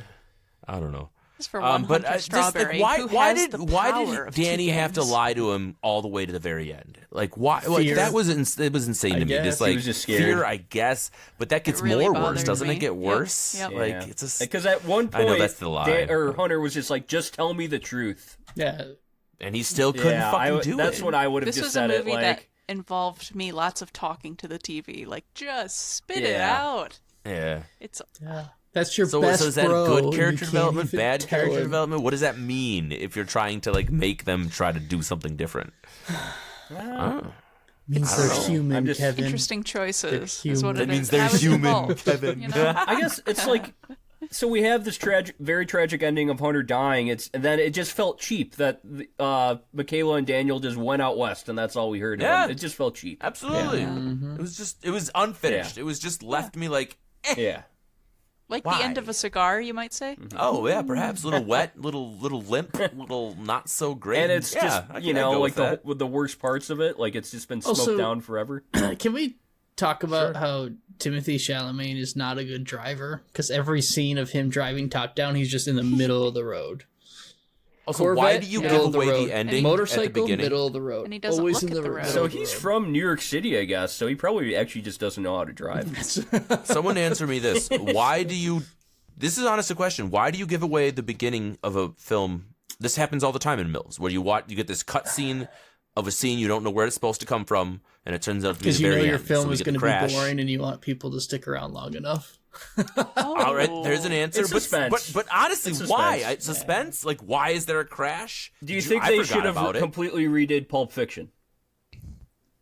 [SPEAKER 2] I don't know.
[SPEAKER 3] Just for one
[SPEAKER 2] But
[SPEAKER 3] Hunter
[SPEAKER 2] just, like,
[SPEAKER 3] Strawberry
[SPEAKER 2] why
[SPEAKER 3] who
[SPEAKER 2] why
[SPEAKER 3] has
[SPEAKER 2] did
[SPEAKER 3] the
[SPEAKER 2] why
[SPEAKER 3] power
[SPEAKER 2] did
[SPEAKER 3] of
[SPEAKER 2] Danny
[SPEAKER 3] two
[SPEAKER 2] have to
[SPEAKER 3] things.
[SPEAKER 2] lie to him all the way to the very end? Like why? Like
[SPEAKER 1] Fear.
[SPEAKER 2] that was it was insane
[SPEAKER 1] I
[SPEAKER 2] to me.
[SPEAKER 1] guess.
[SPEAKER 2] Just
[SPEAKER 4] He
[SPEAKER 2] like
[SPEAKER 4] was just scared.
[SPEAKER 2] fear, I guess. But that gets
[SPEAKER 3] really
[SPEAKER 2] more worse,
[SPEAKER 3] bothered
[SPEAKER 2] doesn't
[SPEAKER 3] me.
[SPEAKER 2] it? Get
[SPEAKER 3] Yep.
[SPEAKER 2] worse.
[SPEAKER 3] Yep.
[SPEAKER 2] Like
[SPEAKER 4] yeah.
[SPEAKER 2] it's a
[SPEAKER 4] Because at one
[SPEAKER 2] I
[SPEAKER 4] point,
[SPEAKER 2] know that's the lie.
[SPEAKER 4] Hunter was just like, "Just tell me the truth."
[SPEAKER 1] Yeah.
[SPEAKER 2] and he still couldn't
[SPEAKER 4] Yeah,
[SPEAKER 2] fucking do
[SPEAKER 4] that's
[SPEAKER 2] it.
[SPEAKER 4] when I would have
[SPEAKER 3] This
[SPEAKER 4] just
[SPEAKER 3] was a
[SPEAKER 4] said it
[SPEAKER 3] movie
[SPEAKER 4] like.
[SPEAKER 3] that involved me lots of talking to the TV. Like, just spit it
[SPEAKER 4] Yeah.
[SPEAKER 3] out.
[SPEAKER 2] Yeah.
[SPEAKER 3] It's
[SPEAKER 1] Yeah. That's your
[SPEAKER 2] So,
[SPEAKER 1] best
[SPEAKER 2] so is that
[SPEAKER 1] bro,
[SPEAKER 2] good
[SPEAKER 1] and you
[SPEAKER 2] character
[SPEAKER 1] can't
[SPEAKER 2] development,
[SPEAKER 1] even
[SPEAKER 2] bad
[SPEAKER 1] tell
[SPEAKER 2] character
[SPEAKER 1] him.
[SPEAKER 2] development? What does that mean if you're trying to like make them try to do something different?
[SPEAKER 1] Means they're human,
[SPEAKER 4] I'm just-
[SPEAKER 1] Kevin.
[SPEAKER 3] interesting choices.
[SPEAKER 1] They're
[SPEAKER 3] Is what
[SPEAKER 1] human.
[SPEAKER 3] it
[SPEAKER 2] That means
[SPEAKER 3] is.
[SPEAKER 2] they're
[SPEAKER 3] How it's
[SPEAKER 2] human,
[SPEAKER 3] evolved,
[SPEAKER 2] Kevin.
[SPEAKER 3] You know?
[SPEAKER 4] I guess it's like, so we have this very tragic ending of Hunter dying. And then it just felt cheap that McKayla and Daniel just went out west, and that's all we heard of
[SPEAKER 2] Yeah.
[SPEAKER 4] them. It just felt cheap.
[SPEAKER 2] Absolutely.
[SPEAKER 1] Mm-hmm.
[SPEAKER 2] It was unfinished.
[SPEAKER 4] Yeah.
[SPEAKER 2] It was just left me like,
[SPEAKER 4] Yeah.
[SPEAKER 3] Like
[SPEAKER 2] Why?
[SPEAKER 3] the end of a cigar, you might say.
[SPEAKER 2] oh yeah, perhaps a little wet, little limp, little not so great.
[SPEAKER 4] And it's
[SPEAKER 2] Yeah,
[SPEAKER 4] just,
[SPEAKER 2] I'd
[SPEAKER 4] you
[SPEAKER 2] go
[SPEAKER 4] know, like
[SPEAKER 2] with that.
[SPEAKER 4] with the worst parts of it, like it's just been smoked
[SPEAKER 1] Also-
[SPEAKER 4] down forever.
[SPEAKER 1] Can we talk about how Timothee Chalamet is not a good driver? Because every scene of him driving top down, he's just in the middle of the road.
[SPEAKER 2] Also,
[SPEAKER 1] Corvette,
[SPEAKER 2] why do you
[SPEAKER 1] middle
[SPEAKER 2] give
[SPEAKER 1] of the
[SPEAKER 2] away
[SPEAKER 1] road.
[SPEAKER 2] the ending
[SPEAKER 1] Motorcycle,
[SPEAKER 2] at the beginning?
[SPEAKER 1] middle of the road.
[SPEAKER 3] And he doesn't
[SPEAKER 1] Always
[SPEAKER 3] look
[SPEAKER 1] in
[SPEAKER 3] at the
[SPEAKER 1] the
[SPEAKER 3] road.
[SPEAKER 1] middle
[SPEAKER 4] So
[SPEAKER 1] of the
[SPEAKER 4] he's
[SPEAKER 1] road.
[SPEAKER 4] from New York City, I guess. So he probably actually just doesn't know how to drive.
[SPEAKER 2] Someone answer me this: why do you? This is honest a question. Why do you give away the beginning of a film this happens all the time in MILFs, where you get this cut scene of a scene you don't know where it's supposed to come from, and it turns out to be the very end.
[SPEAKER 1] Because you know your film is going to
[SPEAKER 2] crash.
[SPEAKER 1] be boring, and you want people to stick around long enough.
[SPEAKER 2] All right, there's an answer,
[SPEAKER 4] It's suspense.
[SPEAKER 2] but honestly,
[SPEAKER 4] It's
[SPEAKER 2] why
[SPEAKER 4] suspense.
[SPEAKER 2] suspense? Like, why is there a crash?
[SPEAKER 4] Do you think they should have completely redid Pulp Fiction?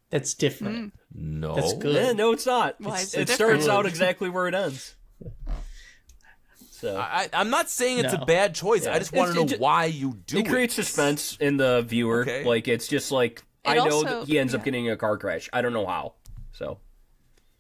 [SPEAKER 1] That's different.
[SPEAKER 2] No,
[SPEAKER 1] That's good.
[SPEAKER 4] Yeah, no, it's not.
[SPEAKER 3] Why is
[SPEAKER 4] It
[SPEAKER 3] it
[SPEAKER 4] starts
[SPEAKER 3] different?
[SPEAKER 4] out exactly where it ends. So
[SPEAKER 2] I'm not saying it's a
[SPEAKER 1] No.
[SPEAKER 2] bad choice.
[SPEAKER 4] Yeah.
[SPEAKER 2] I just want to know why you do it.
[SPEAKER 4] it creates suspense in the viewer.
[SPEAKER 2] Okay.
[SPEAKER 4] Like, it's just like, I
[SPEAKER 3] It
[SPEAKER 4] know
[SPEAKER 3] also-
[SPEAKER 4] that he ends up
[SPEAKER 3] yeah.
[SPEAKER 4] getting in a car crash. I don't know how. So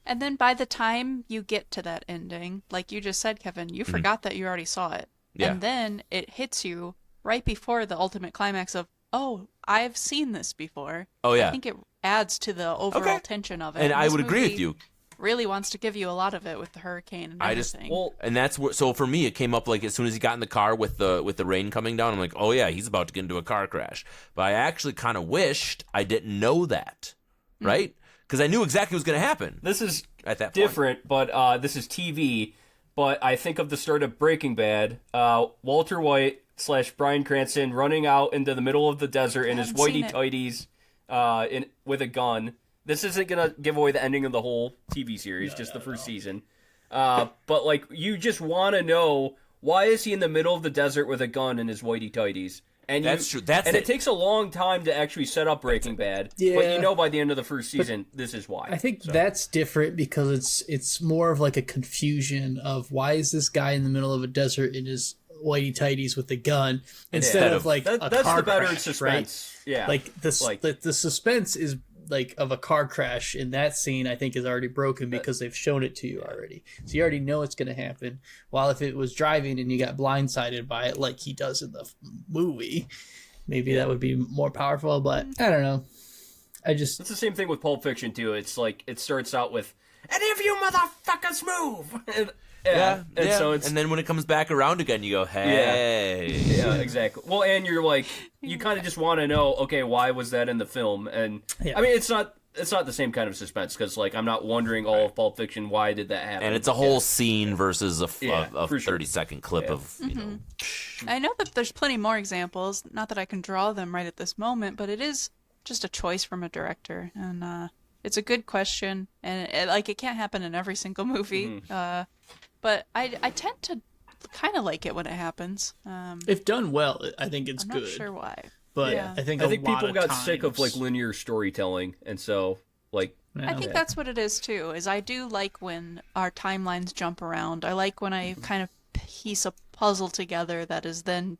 [SPEAKER 3] And then by the time you get to that ending, like you just said, Kevin, you forgot that you already saw it.
[SPEAKER 2] Yeah.
[SPEAKER 3] And then it hits you right before the ultimate climax of, oh, I've seen this before.
[SPEAKER 2] Oh, yeah.
[SPEAKER 3] I think it adds to the overall
[SPEAKER 2] Okay.
[SPEAKER 3] tension of it.
[SPEAKER 2] And I
[SPEAKER 3] this
[SPEAKER 2] would agree with
[SPEAKER 3] movie
[SPEAKER 2] you.
[SPEAKER 3] Really wants to give you a lot of it with the hurricane and
[SPEAKER 2] I just-
[SPEAKER 3] everything.
[SPEAKER 4] well,
[SPEAKER 2] And that's what. So for me, it came up like as soon as he got in the car with the rain coming down. I'm like, oh yeah, he's about to get into a car crash. But I actually kind of wished I didn't know that, right? Because I knew exactly what was going to happen
[SPEAKER 4] this is
[SPEAKER 2] at that point.
[SPEAKER 4] different, but this is TV. But I think of the start of Breaking Bad. Walter White / Bryan Cranston running out into the middle of the desert in his
[SPEAKER 3] haven't seen
[SPEAKER 4] whitey tighties, with a gun. This isn't gonna give away the ending of the whole TV series, just the first season. But like, you just want to know, why is he in the middle of the desert with a gun in his whitey tighties? And
[SPEAKER 2] That's true. That's
[SPEAKER 4] and
[SPEAKER 2] it.
[SPEAKER 4] it takes a long time to actually set up Breaking Bad. But
[SPEAKER 1] Yeah.
[SPEAKER 4] you know by the end of the first season, this is why.
[SPEAKER 1] I think that's different because it's more of like a confusion of why is this guy in the middle of a desert in his whitey tighties with a gun instead of like a
[SPEAKER 4] that's
[SPEAKER 1] car
[SPEAKER 4] the better
[SPEAKER 1] crash,
[SPEAKER 4] suspense.
[SPEAKER 1] right?
[SPEAKER 4] Yeah,
[SPEAKER 1] Like the suspense is like of a car crash in that scene. I think is already broken because they've shown it to you already, so you already know it's going to happen. While if it was driving and you got blindsided by it like he does in the movie, maybe that would be more powerful. But I don't know.
[SPEAKER 4] it's the same thing with Pulp Fiction too. It's like it starts out with, "And if you motherfuckers move," and so it's
[SPEAKER 2] and then when it comes back around again, you go, hey.
[SPEAKER 4] yeah, exactly. Well, and you're like, you kind of just want to know, okay, why was that in the film? And
[SPEAKER 1] Yeah.
[SPEAKER 4] I mean, it's not the same kind of suspense because like I'm not wondering all of Pulp Fiction, why did that happen?
[SPEAKER 2] And it's a whole scene versus a
[SPEAKER 4] for sure.
[SPEAKER 2] 30-second clip of, you know.
[SPEAKER 3] I know that there's plenty more examples. Not that I can draw them right at this moment, but it is just a choice from a director, and it's a good question. And it can't happen in every single movie, but I tend to kind of like it when it happens.
[SPEAKER 1] If done well, I think it's
[SPEAKER 3] I'm
[SPEAKER 1] good.
[SPEAKER 3] not sure why.
[SPEAKER 1] But
[SPEAKER 3] Yeah.
[SPEAKER 1] I think
[SPEAKER 4] I think
[SPEAKER 1] a lot
[SPEAKER 4] people
[SPEAKER 1] of
[SPEAKER 4] got sick of like
[SPEAKER 1] times-
[SPEAKER 4] linear storytelling, and so like
[SPEAKER 3] I think that's what it is too. Is I do like when our timelines jump around. I like when I kind of piece a puzzle together that is then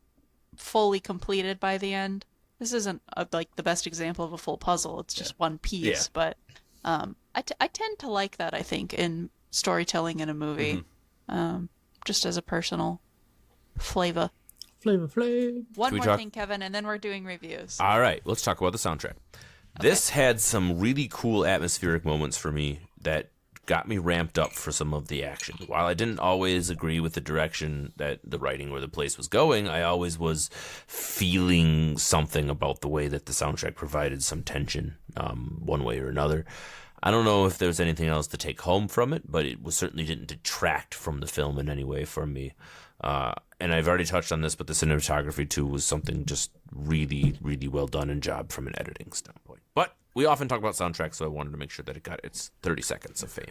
[SPEAKER 3] fully completed by the end. This isn't like the best example of a full puzzle. It's just one piece, but I tend to like that. I think in storytelling in a movie, just as a personal flavor.
[SPEAKER 1] Flavor.
[SPEAKER 3] One
[SPEAKER 2] we
[SPEAKER 3] more
[SPEAKER 2] talk-
[SPEAKER 3] thing, Kevin, and then we're doing reviews.
[SPEAKER 2] All right, let's talk about the soundtrack. This had some really cool atmospheric moments for me that got me ramped up for some of the action. While I didn't always agree with the direction that the writing or the place was going, I always was feeling something about the way that the soundtrack provided some tension, one way or another. I don't know if there's anything else to take home from it, but it certainly didn't detract from the film in any way for me. And I've already touched on this, but the cinematography too was something just really, really well done and job from an editing standpoint. But we often talk about soundtracks, so I wanted to make sure that it got its 30 seconds of fame.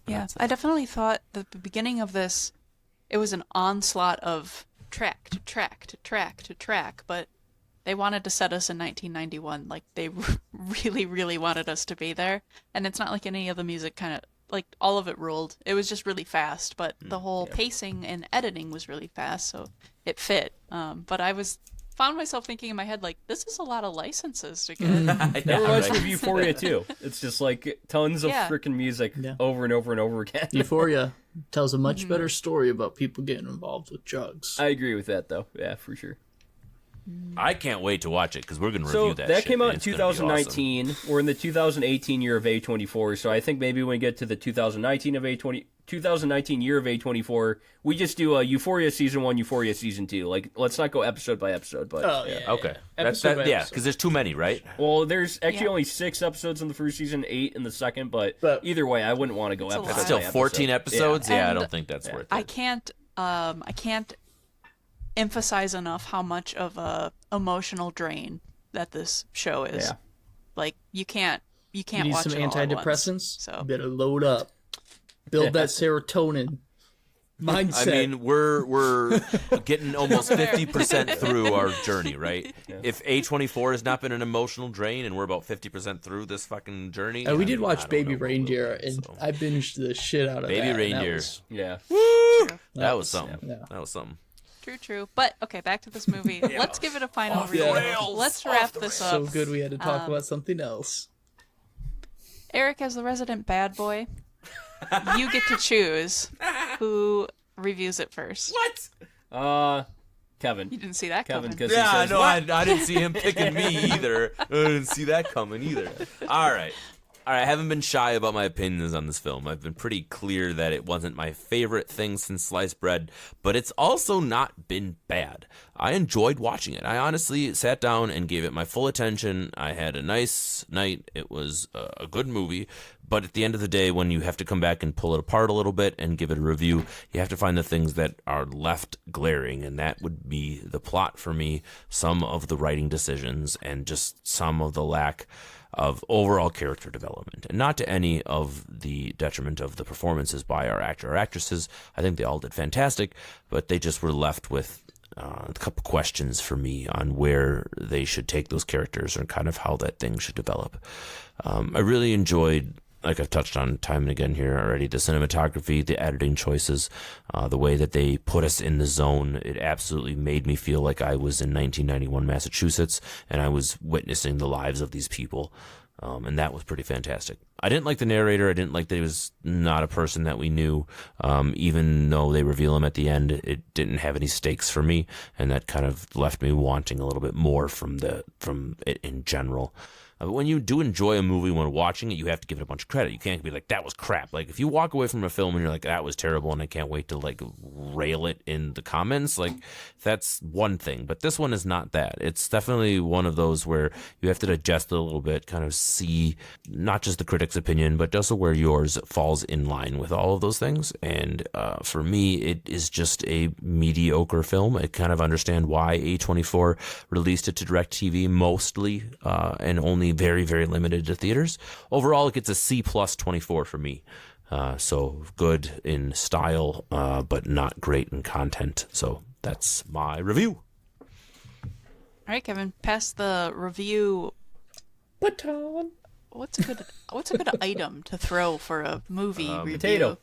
[SPEAKER 3] Yeah, I definitely thought that the beginning of this, it was an onslaught of track to track to track to track, but they wanted to set us in 1991. Like, they really, really wanted us to be there. And it's not like any of the music kind of, like, all of it ruled. It was just really fast, but the whole pacing and editing was really fast, so it fit. But found myself thinking in my head, like, this is a lot of licenses to get.
[SPEAKER 4] that reminds me of Euphoria too. It's just like tons of
[SPEAKER 3] Yeah.
[SPEAKER 4] freaking music over and over and over again.
[SPEAKER 1] Euphoria tells a much better story about people getting involved with drugs.
[SPEAKER 4] I agree with that though. Yeah, for sure.
[SPEAKER 2] I can't wait to watch it because we're going to review
[SPEAKER 4] So
[SPEAKER 2] that
[SPEAKER 4] that
[SPEAKER 2] shit,
[SPEAKER 4] came
[SPEAKER 2] man.
[SPEAKER 4] out in
[SPEAKER 2] It's gonna be awesome.
[SPEAKER 4] 2019. We're in the 2018 year of A24. So I think maybe when we get to the 2019 year of A24, we just do a Euphoria season 1, Euphoria season 2. Like, let's not go episode by episode, but
[SPEAKER 2] Okay.
[SPEAKER 1] Episode by episode.
[SPEAKER 2] Because there's too many, right?
[SPEAKER 4] Well, there's actually
[SPEAKER 3] Yeah.
[SPEAKER 4] only 6 episodes in the first season, 8 in the second, but
[SPEAKER 1] But-
[SPEAKER 4] either way, I wouldn't want to go
[SPEAKER 3] It's a
[SPEAKER 4] episode
[SPEAKER 3] lot.
[SPEAKER 2] But still,
[SPEAKER 4] by episode.
[SPEAKER 2] 14 episodes? Yeah, I
[SPEAKER 3] And
[SPEAKER 2] don't think that's worth it.
[SPEAKER 3] I can't emphasize enough how much of a emotional drain that this show is.
[SPEAKER 4] Yeah.
[SPEAKER 3] Like you can't
[SPEAKER 1] You need
[SPEAKER 3] watch
[SPEAKER 1] some
[SPEAKER 3] it all at
[SPEAKER 1] antidepressants.
[SPEAKER 3] once, so
[SPEAKER 1] You better load up. Build that serotonin mindset.
[SPEAKER 2] I mean, we're getting almost 50% through our journey, right?
[SPEAKER 4] Yeah.
[SPEAKER 2] If A24 has not been an emotional drain and we're about 50% through this fucking journey.
[SPEAKER 1] we did
[SPEAKER 2] I
[SPEAKER 1] watch
[SPEAKER 2] don't
[SPEAKER 1] Baby
[SPEAKER 2] know what we'll
[SPEAKER 1] Reindeer,
[SPEAKER 2] do,
[SPEAKER 1] and
[SPEAKER 2] so.
[SPEAKER 1] I binged the shit out of
[SPEAKER 2] Baby
[SPEAKER 1] that.
[SPEAKER 2] Reindeer.
[SPEAKER 4] Yeah.
[SPEAKER 2] That was something.
[SPEAKER 1] Yeah.
[SPEAKER 2] That was something.
[SPEAKER 3] true. But okay, back to this movie. Let's give it a final
[SPEAKER 2] Off the
[SPEAKER 3] review.
[SPEAKER 2] rails,
[SPEAKER 3] Let's
[SPEAKER 2] off
[SPEAKER 3] wrap
[SPEAKER 2] the
[SPEAKER 3] this
[SPEAKER 1] So
[SPEAKER 3] up.
[SPEAKER 1] good we had to talk about something else.
[SPEAKER 3] Eric, as the resident bad boy, you get to choose who reviews it first.
[SPEAKER 2] What?
[SPEAKER 4] Kevin.
[SPEAKER 3] You didn't see that
[SPEAKER 4] Kevin,
[SPEAKER 3] coming.
[SPEAKER 4] because he
[SPEAKER 2] Yeah,
[SPEAKER 4] says,
[SPEAKER 2] no,
[SPEAKER 4] "What?"
[SPEAKER 2] I didn't see him picking me either. I didn't see that coming either. All right. I haven't been shy about my opinions on this film. I've been pretty clear that it wasn't my favorite thing since sliced bread, but it's also not been bad. I enjoyed watching it. I honestly sat down and gave it my full attention. I had a nice night. It was a good movie, but at the end of the day, when you have to come back and pull it apart a little bit and give it a review, you have to find the things that are left glaring, and that would be the plot for me, some of the writing decisions, and just some of the lack of overall character development, and not to any of the detriment of the performances by our actor or actresses. I think they all did fantastic, but they just were left with a couple questions for me on where they should take those characters and kind of how that thing should develop. I really enjoyed, like I've touched on time and again here already, the cinematography, the editing choices, the way that they put us in the zone. It absolutely made me feel like I was in 1991 Massachusetts and I was witnessing the lives of these people. And that was pretty fantastic. I didn't like the narrator. I didn't like that he was not a person that we knew. Even though they reveal him at the end, it didn't have any stakes for me, and that kind of left me wanting a little bit more from it in general. But when you do enjoy a movie when watching it, you have to give it a bunch of credit. You can't be like, that was crap. Like, if you walk away from a film and you're like, that was terrible and I can't wait to, like, rail it in the comments, like, that's one thing. But this one is not that. It's definitely one of those where you have to digest it a little bit, kind of see not just the critic's opinion, but also where yours falls in line with all of those things. And for me, it is just a mediocre film. I kind of understand why A24 released it to DirecTV mostly, and only very, very limited to theaters. Overall, it gets a C plus 24 for me. So good in style, but not great in content. So that's my review.
[SPEAKER 3] All right, Kevin, pass the review.
[SPEAKER 1] Baton.
[SPEAKER 3] What's a good item to throw for a movie review?
[SPEAKER 4] Potato.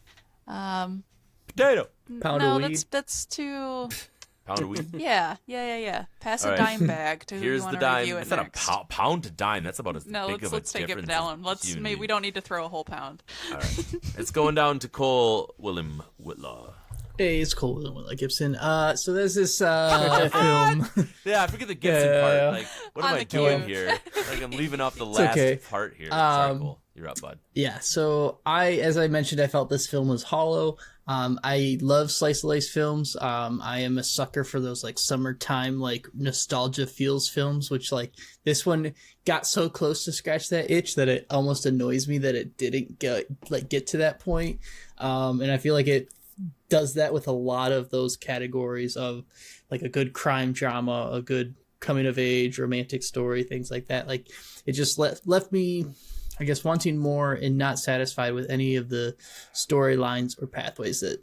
[SPEAKER 2] Potato.
[SPEAKER 1] Pound
[SPEAKER 3] No,
[SPEAKER 1] of weed.
[SPEAKER 3] that's too.
[SPEAKER 2] Pound of weed.
[SPEAKER 3] Yeah. Pass
[SPEAKER 2] All
[SPEAKER 3] a
[SPEAKER 2] right.
[SPEAKER 3] dime bag to who
[SPEAKER 2] Here's
[SPEAKER 3] you
[SPEAKER 2] the
[SPEAKER 3] want to
[SPEAKER 2] dime.
[SPEAKER 3] review it
[SPEAKER 2] It's not
[SPEAKER 3] next.
[SPEAKER 2] a pound to dime. That's about as
[SPEAKER 3] No,
[SPEAKER 2] big of a
[SPEAKER 3] let's take it
[SPEAKER 2] difference
[SPEAKER 3] down.
[SPEAKER 2] as
[SPEAKER 3] Let's
[SPEAKER 2] you
[SPEAKER 3] maybe
[SPEAKER 2] need.
[SPEAKER 3] we don't need to throw a whole pound.
[SPEAKER 2] All right. It's going down to Cole Willem Whitlaw.
[SPEAKER 1] Hey, it's Cole William Gibson. So there's this film.
[SPEAKER 2] Yeah, I forget the Gibson
[SPEAKER 1] Yeah.
[SPEAKER 2] part. Like, what
[SPEAKER 3] On
[SPEAKER 2] am I
[SPEAKER 3] the
[SPEAKER 2] doing
[SPEAKER 3] cue.
[SPEAKER 2] here? Like, I'm leaving off the last
[SPEAKER 1] okay.
[SPEAKER 2] part here. Sorry, Cole. You're up, bud.
[SPEAKER 1] Yeah, so as I mentioned, I felt this film was hollow. I love slice of life films. I am a sucker for those like summertime, like nostalgia feels films, which like this one got so close to scratch that itch that it almost annoys me that it didn't get to that point. And I feel like it does that with a lot of those categories of like a good crime drama, a good coming of age, romantic story, things like that. Like it just left me, I guess, wanting more and not satisfied with any of the storylines or pathways that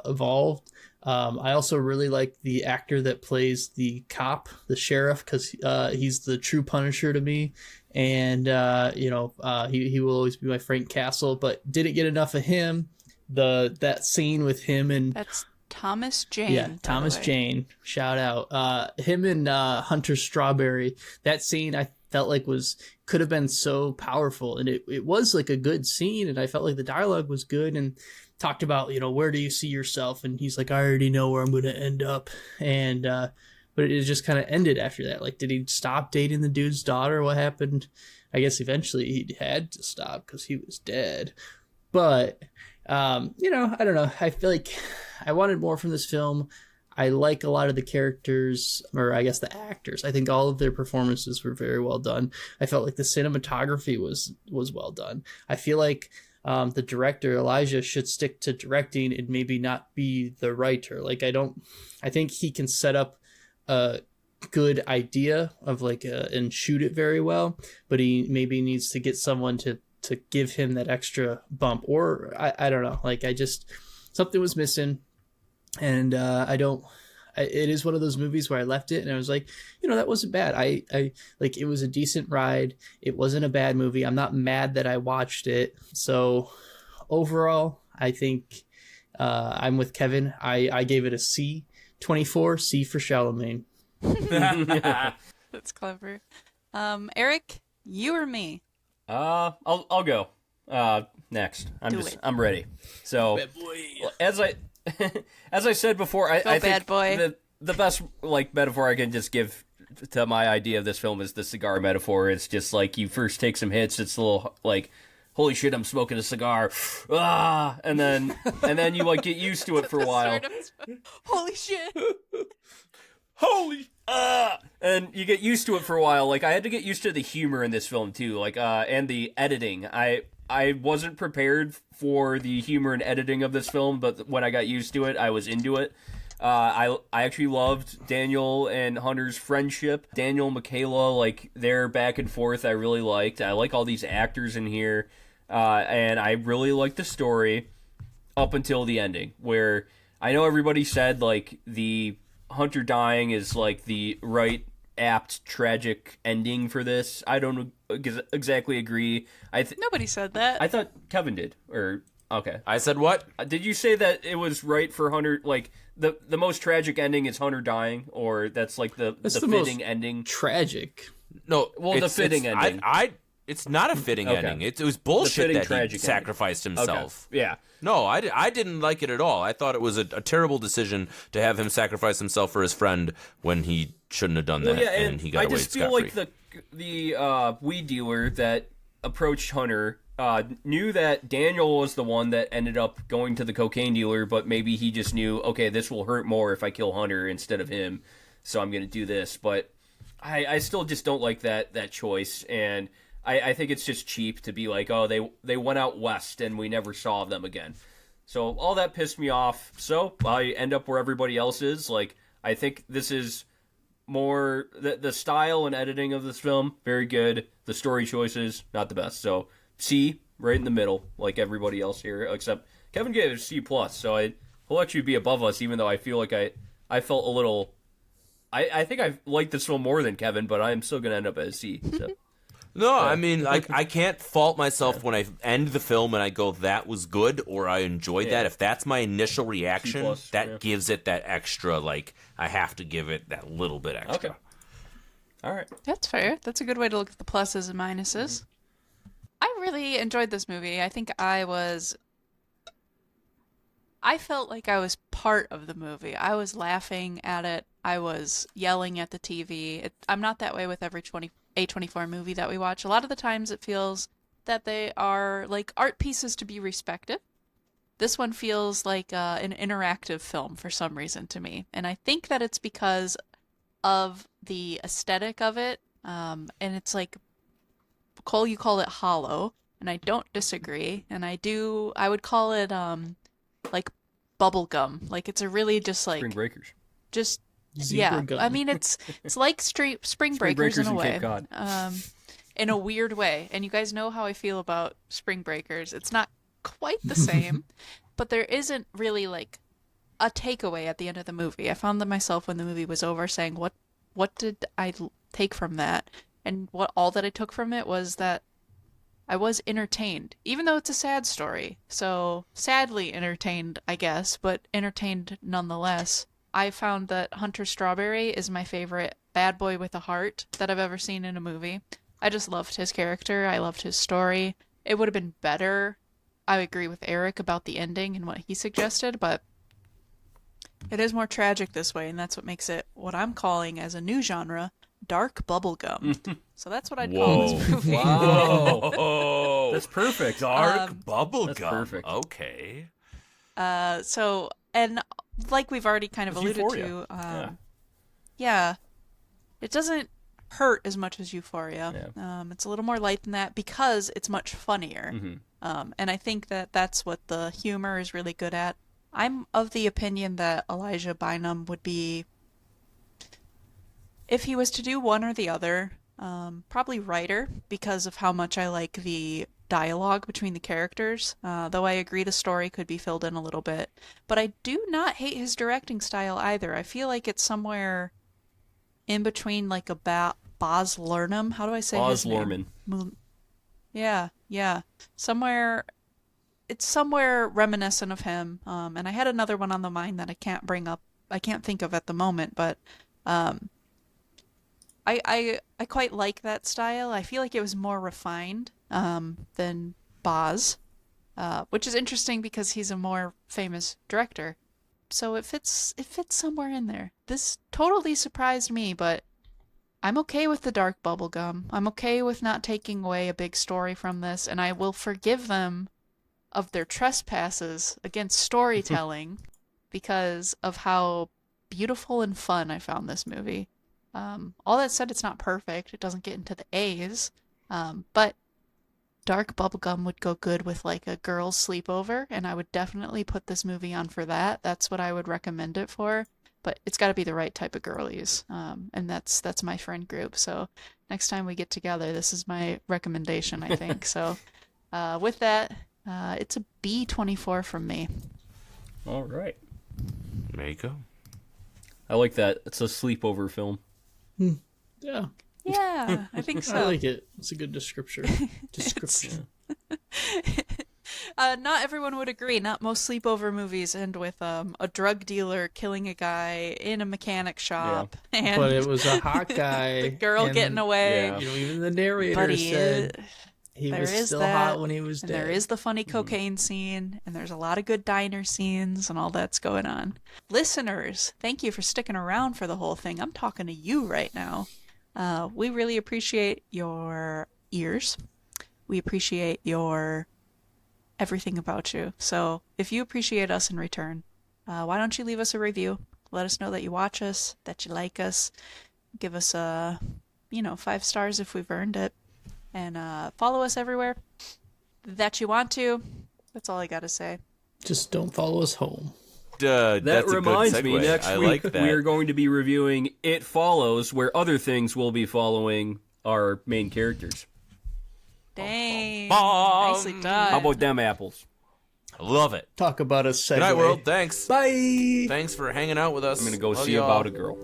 [SPEAKER 1] evolved. I also really like the actor that plays the cop, the sheriff, because he's the true Punisher to me. And, he will always be my Frank Castle, but didn't get enough of him. That scene with him and...
[SPEAKER 3] That's Thomas Jane.
[SPEAKER 1] Yeah,
[SPEAKER 3] by the
[SPEAKER 1] Thomas
[SPEAKER 3] way.
[SPEAKER 1] Jane. Shout out. Him and Hunter Strawberry. That scene I felt like could have been so powerful, and it was like a good scene, and I felt like the dialogue was good and talked about, where do you see yourself? And he's like, I already know where I'm going to end up. And but it just kind of ended after that. Like, did he stop dating the dude's daughter? What happened? I guess eventually he had to stop because he was dead. But I don't know. I feel like I wanted more from this film. I like a lot of the characters, or I guess the actors. I think all of their performances were very well done. I felt like the cinematography was well done. I feel like the director Elijah should stick to directing and maybe not be the writer. Like I think he can set up a good idea of like and shoot it very well, but he maybe needs to get someone to give him that extra bump, or I don't know. Like something was missing, and it is one of those movies where I left it and I was like, that wasn't bad. I like, it was a decent ride. It wasn't a bad movie. I'm not mad that I watched it. So overall, I think I'm with Kevin. I gave it a C. 24, C for Chalamet.
[SPEAKER 3] That's clever. Eric, you or me?
[SPEAKER 4] I'll go. Next. I'm ready. So as I said before, I think
[SPEAKER 3] bad boy.
[SPEAKER 4] the best like metaphor I can just give to my idea of this film is the cigar metaphor. It's just like you first take some hits. It's a little like, holy shit, I'm smoking a cigar, and then you like get used to it for a while.
[SPEAKER 3] Holy shit.
[SPEAKER 4] Holy, and you get used to it for a while. Like, I had to get used to the humor in this film too, like, and the editing. I wasn't prepared for the humor and editing of this film, but when I got used to it, I was into it. I actually loved Daniel and Hunter's friendship. Daniel and McKayla, like, their back and forth, I really liked. I like all these actors in here, and I really liked the story up until the ending, where I know everybody said, like, the Hunter dying is, like, the right, apt, tragic ending for this. I don't exactly agree.
[SPEAKER 3] Nobody said that.
[SPEAKER 4] I thought Kevin did, or... Okay.
[SPEAKER 2] I said what?
[SPEAKER 4] Did you say that it was right for Hunter, like, the most tragic ending is Hunter dying, or that's, like, the fitting ending?
[SPEAKER 1] Tragic.
[SPEAKER 2] No,
[SPEAKER 4] well, the fitting ending.
[SPEAKER 2] It's not a fitting ending. It was bullshit that he sacrificed himself.
[SPEAKER 4] Okay. Yeah.
[SPEAKER 2] No, I didn't like it at all. I thought it was a terrible decision to have him sacrifice himself for his friend when he shouldn't have done that, and he got away scot-free.
[SPEAKER 4] I just feel like the weed dealer that approached Hunter knew that Daniel was the one that ended up going to the cocaine dealer, but maybe he just knew, okay, this will hurt more if I kill Hunter instead of him, so I'm going to do this. But I still just don't like that choice, and I think it's just cheap to be like, oh, they went out west and we never saw them again. So all that pissed me off. So I end up where everybody else is. Like, I think this is more the style and editing of this film, very good. The story choices, not the best. So C, right in the middle, like everybody else here, except Kevin gave it a C+, so he'll actually be above us, even though I feel like I felt a little... I think I liked this film more than Kevin, but I'm still going to end up at a C. So.
[SPEAKER 2] No, I mean, like, I can't fault myself when I end the film and I go, that was good, or I enjoyed that. If that's my initial reaction, that gives it that extra, like, I have to give it that little bit extra.
[SPEAKER 4] Okay. All right.
[SPEAKER 3] That's fair. That's a good way to look at the pluses and minuses. I really enjoyed this movie. I think I felt like I was part of the movie. I was laughing at it. I was yelling at the TV. I'm not that way with every A24 movie that we watch. A lot of the times it feels that they are like art pieces to be respected. This one feels like an interactive film for some reason to me. And I think that it's because of the aesthetic of it. And it's like, Cole, you call it hollow, and I don't disagree. And I would call it like bubble gum. Like, it's a really just like
[SPEAKER 4] Spring Breakers.
[SPEAKER 3] Just
[SPEAKER 1] Zebra gum.
[SPEAKER 3] I mean, it's like spring breakers in a way.
[SPEAKER 4] Cape Cod.
[SPEAKER 3] In a weird way. And you guys know how I feel about Spring Breakers. It's not quite the same, but there isn't really like a takeaway at the end of the movie. I found that myself when the movie was over saying, what did I take from that? And all that I took from it was that I was entertained, even though it's a sad story. So sadly entertained, I guess, but entertained nonetheless. I found that Hunter Strawberry is my favorite bad boy with a heart that I've ever seen in a movie. I just loved his character. I loved his story. It would have been better. I agree with Eric about the ending and what he suggested, but it is more tragic this way, and that's what makes it what I'm calling as a new genre, dark bubblegum. So that's what I'd call this movie.
[SPEAKER 2] Whoa.
[SPEAKER 4] That's perfect.
[SPEAKER 2] Dark bubblegum.
[SPEAKER 4] That's perfect.
[SPEAKER 2] Okay.
[SPEAKER 3] So, and like we've already kind of alluded
[SPEAKER 4] Euphoria.
[SPEAKER 3] to, yeah, it doesn't hurt as much as Euphoria.
[SPEAKER 4] Yeah.
[SPEAKER 3] It's a little more light than that because it's much funnier. And I think that that's what the humor is really good at. I'm of the opinion that Elijah Bynum would be, if he was to do one or the other, probably writer, because of how much I like the dialogue between the characters, though I agree the story could be filled in a little bit. But I do not hate his directing style either. I feel like it's somewhere in between, like a Baz Luhrmann. How do I say his name? Yeah. It's somewhere reminiscent of him. And I had another one on the mind that I can't think of at the moment, but I quite like that style. I feel like it was more refined than Baz, which is interesting because he's a more famous director. So it fits somewhere in there. This totally surprised me, but I'm okay with the dark bubblegum. I'm okay with not taking away a big story from this, and I will forgive them of their trespasses against storytelling because of how beautiful and fun I found this movie. All that said, it's not perfect. It doesn't get into the A's, but dark bubblegum would go good with like a girls' sleepover, and I would definitely put this movie on for that. That's what I would recommend it for. But it's got to be the right type of girlies, and that's my friend group. So next time we get together, this is my recommendation, I think. So with that, it's a B24 from me.
[SPEAKER 4] All right.
[SPEAKER 2] Maika?
[SPEAKER 4] I like that. It's a sleepover film.
[SPEAKER 1] Yeah.
[SPEAKER 3] Yeah, I think so.
[SPEAKER 1] I like it. It's a good description.
[SPEAKER 3] Not everyone would agree. Not most sleepover movies end with a drug dealer killing a guy in a mechanic shop.
[SPEAKER 4] Yeah.
[SPEAKER 3] And
[SPEAKER 1] But it was a hot guy.
[SPEAKER 3] the girl
[SPEAKER 1] and,
[SPEAKER 3] getting away.
[SPEAKER 4] Yeah.
[SPEAKER 1] You know, even the narrator
[SPEAKER 3] But
[SPEAKER 1] said he was still hot when he was
[SPEAKER 3] and
[SPEAKER 1] dead.
[SPEAKER 3] there is the funny cocaine scene, and there's a lot of good diner scenes, and all that's going on. Listeners, thank you for sticking around for the whole thing. I'm talking to you right now. We really appreciate your ears. We appreciate your everything about you. So if you appreciate us in return, why don't you leave us a review? Let us know that you watch us, that you like us. Give us 5 stars if we've earned it. And follow us everywhere that you want to. That's all I gotta say.
[SPEAKER 1] Just don't follow us home.
[SPEAKER 4] That reminds me, next week
[SPEAKER 2] like
[SPEAKER 4] we are going to be reviewing It Follows, where other things will be following our main characters.
[SPEAKER 3] Dang.
[SPEAKER 2] Bum.
[SPEAKER 3] Nicely done.
[SPEAKER 4] How about them apples?
[SPEAKER 2] I love it.
[SPEAKER 1] Talk about a segue.
[SPEAKER 2] Good night, world. Thanks.
[SPEAKER 1] Bye.
[SPEAKER 2] Thanks for hanging out with us.
[SPEAKER 4] I'm going to go
[SPEAKER 2] Love
[SPEAKER 4] see
[SPEAKER 2] y'all.
[SPEAKER 4] About a Girl.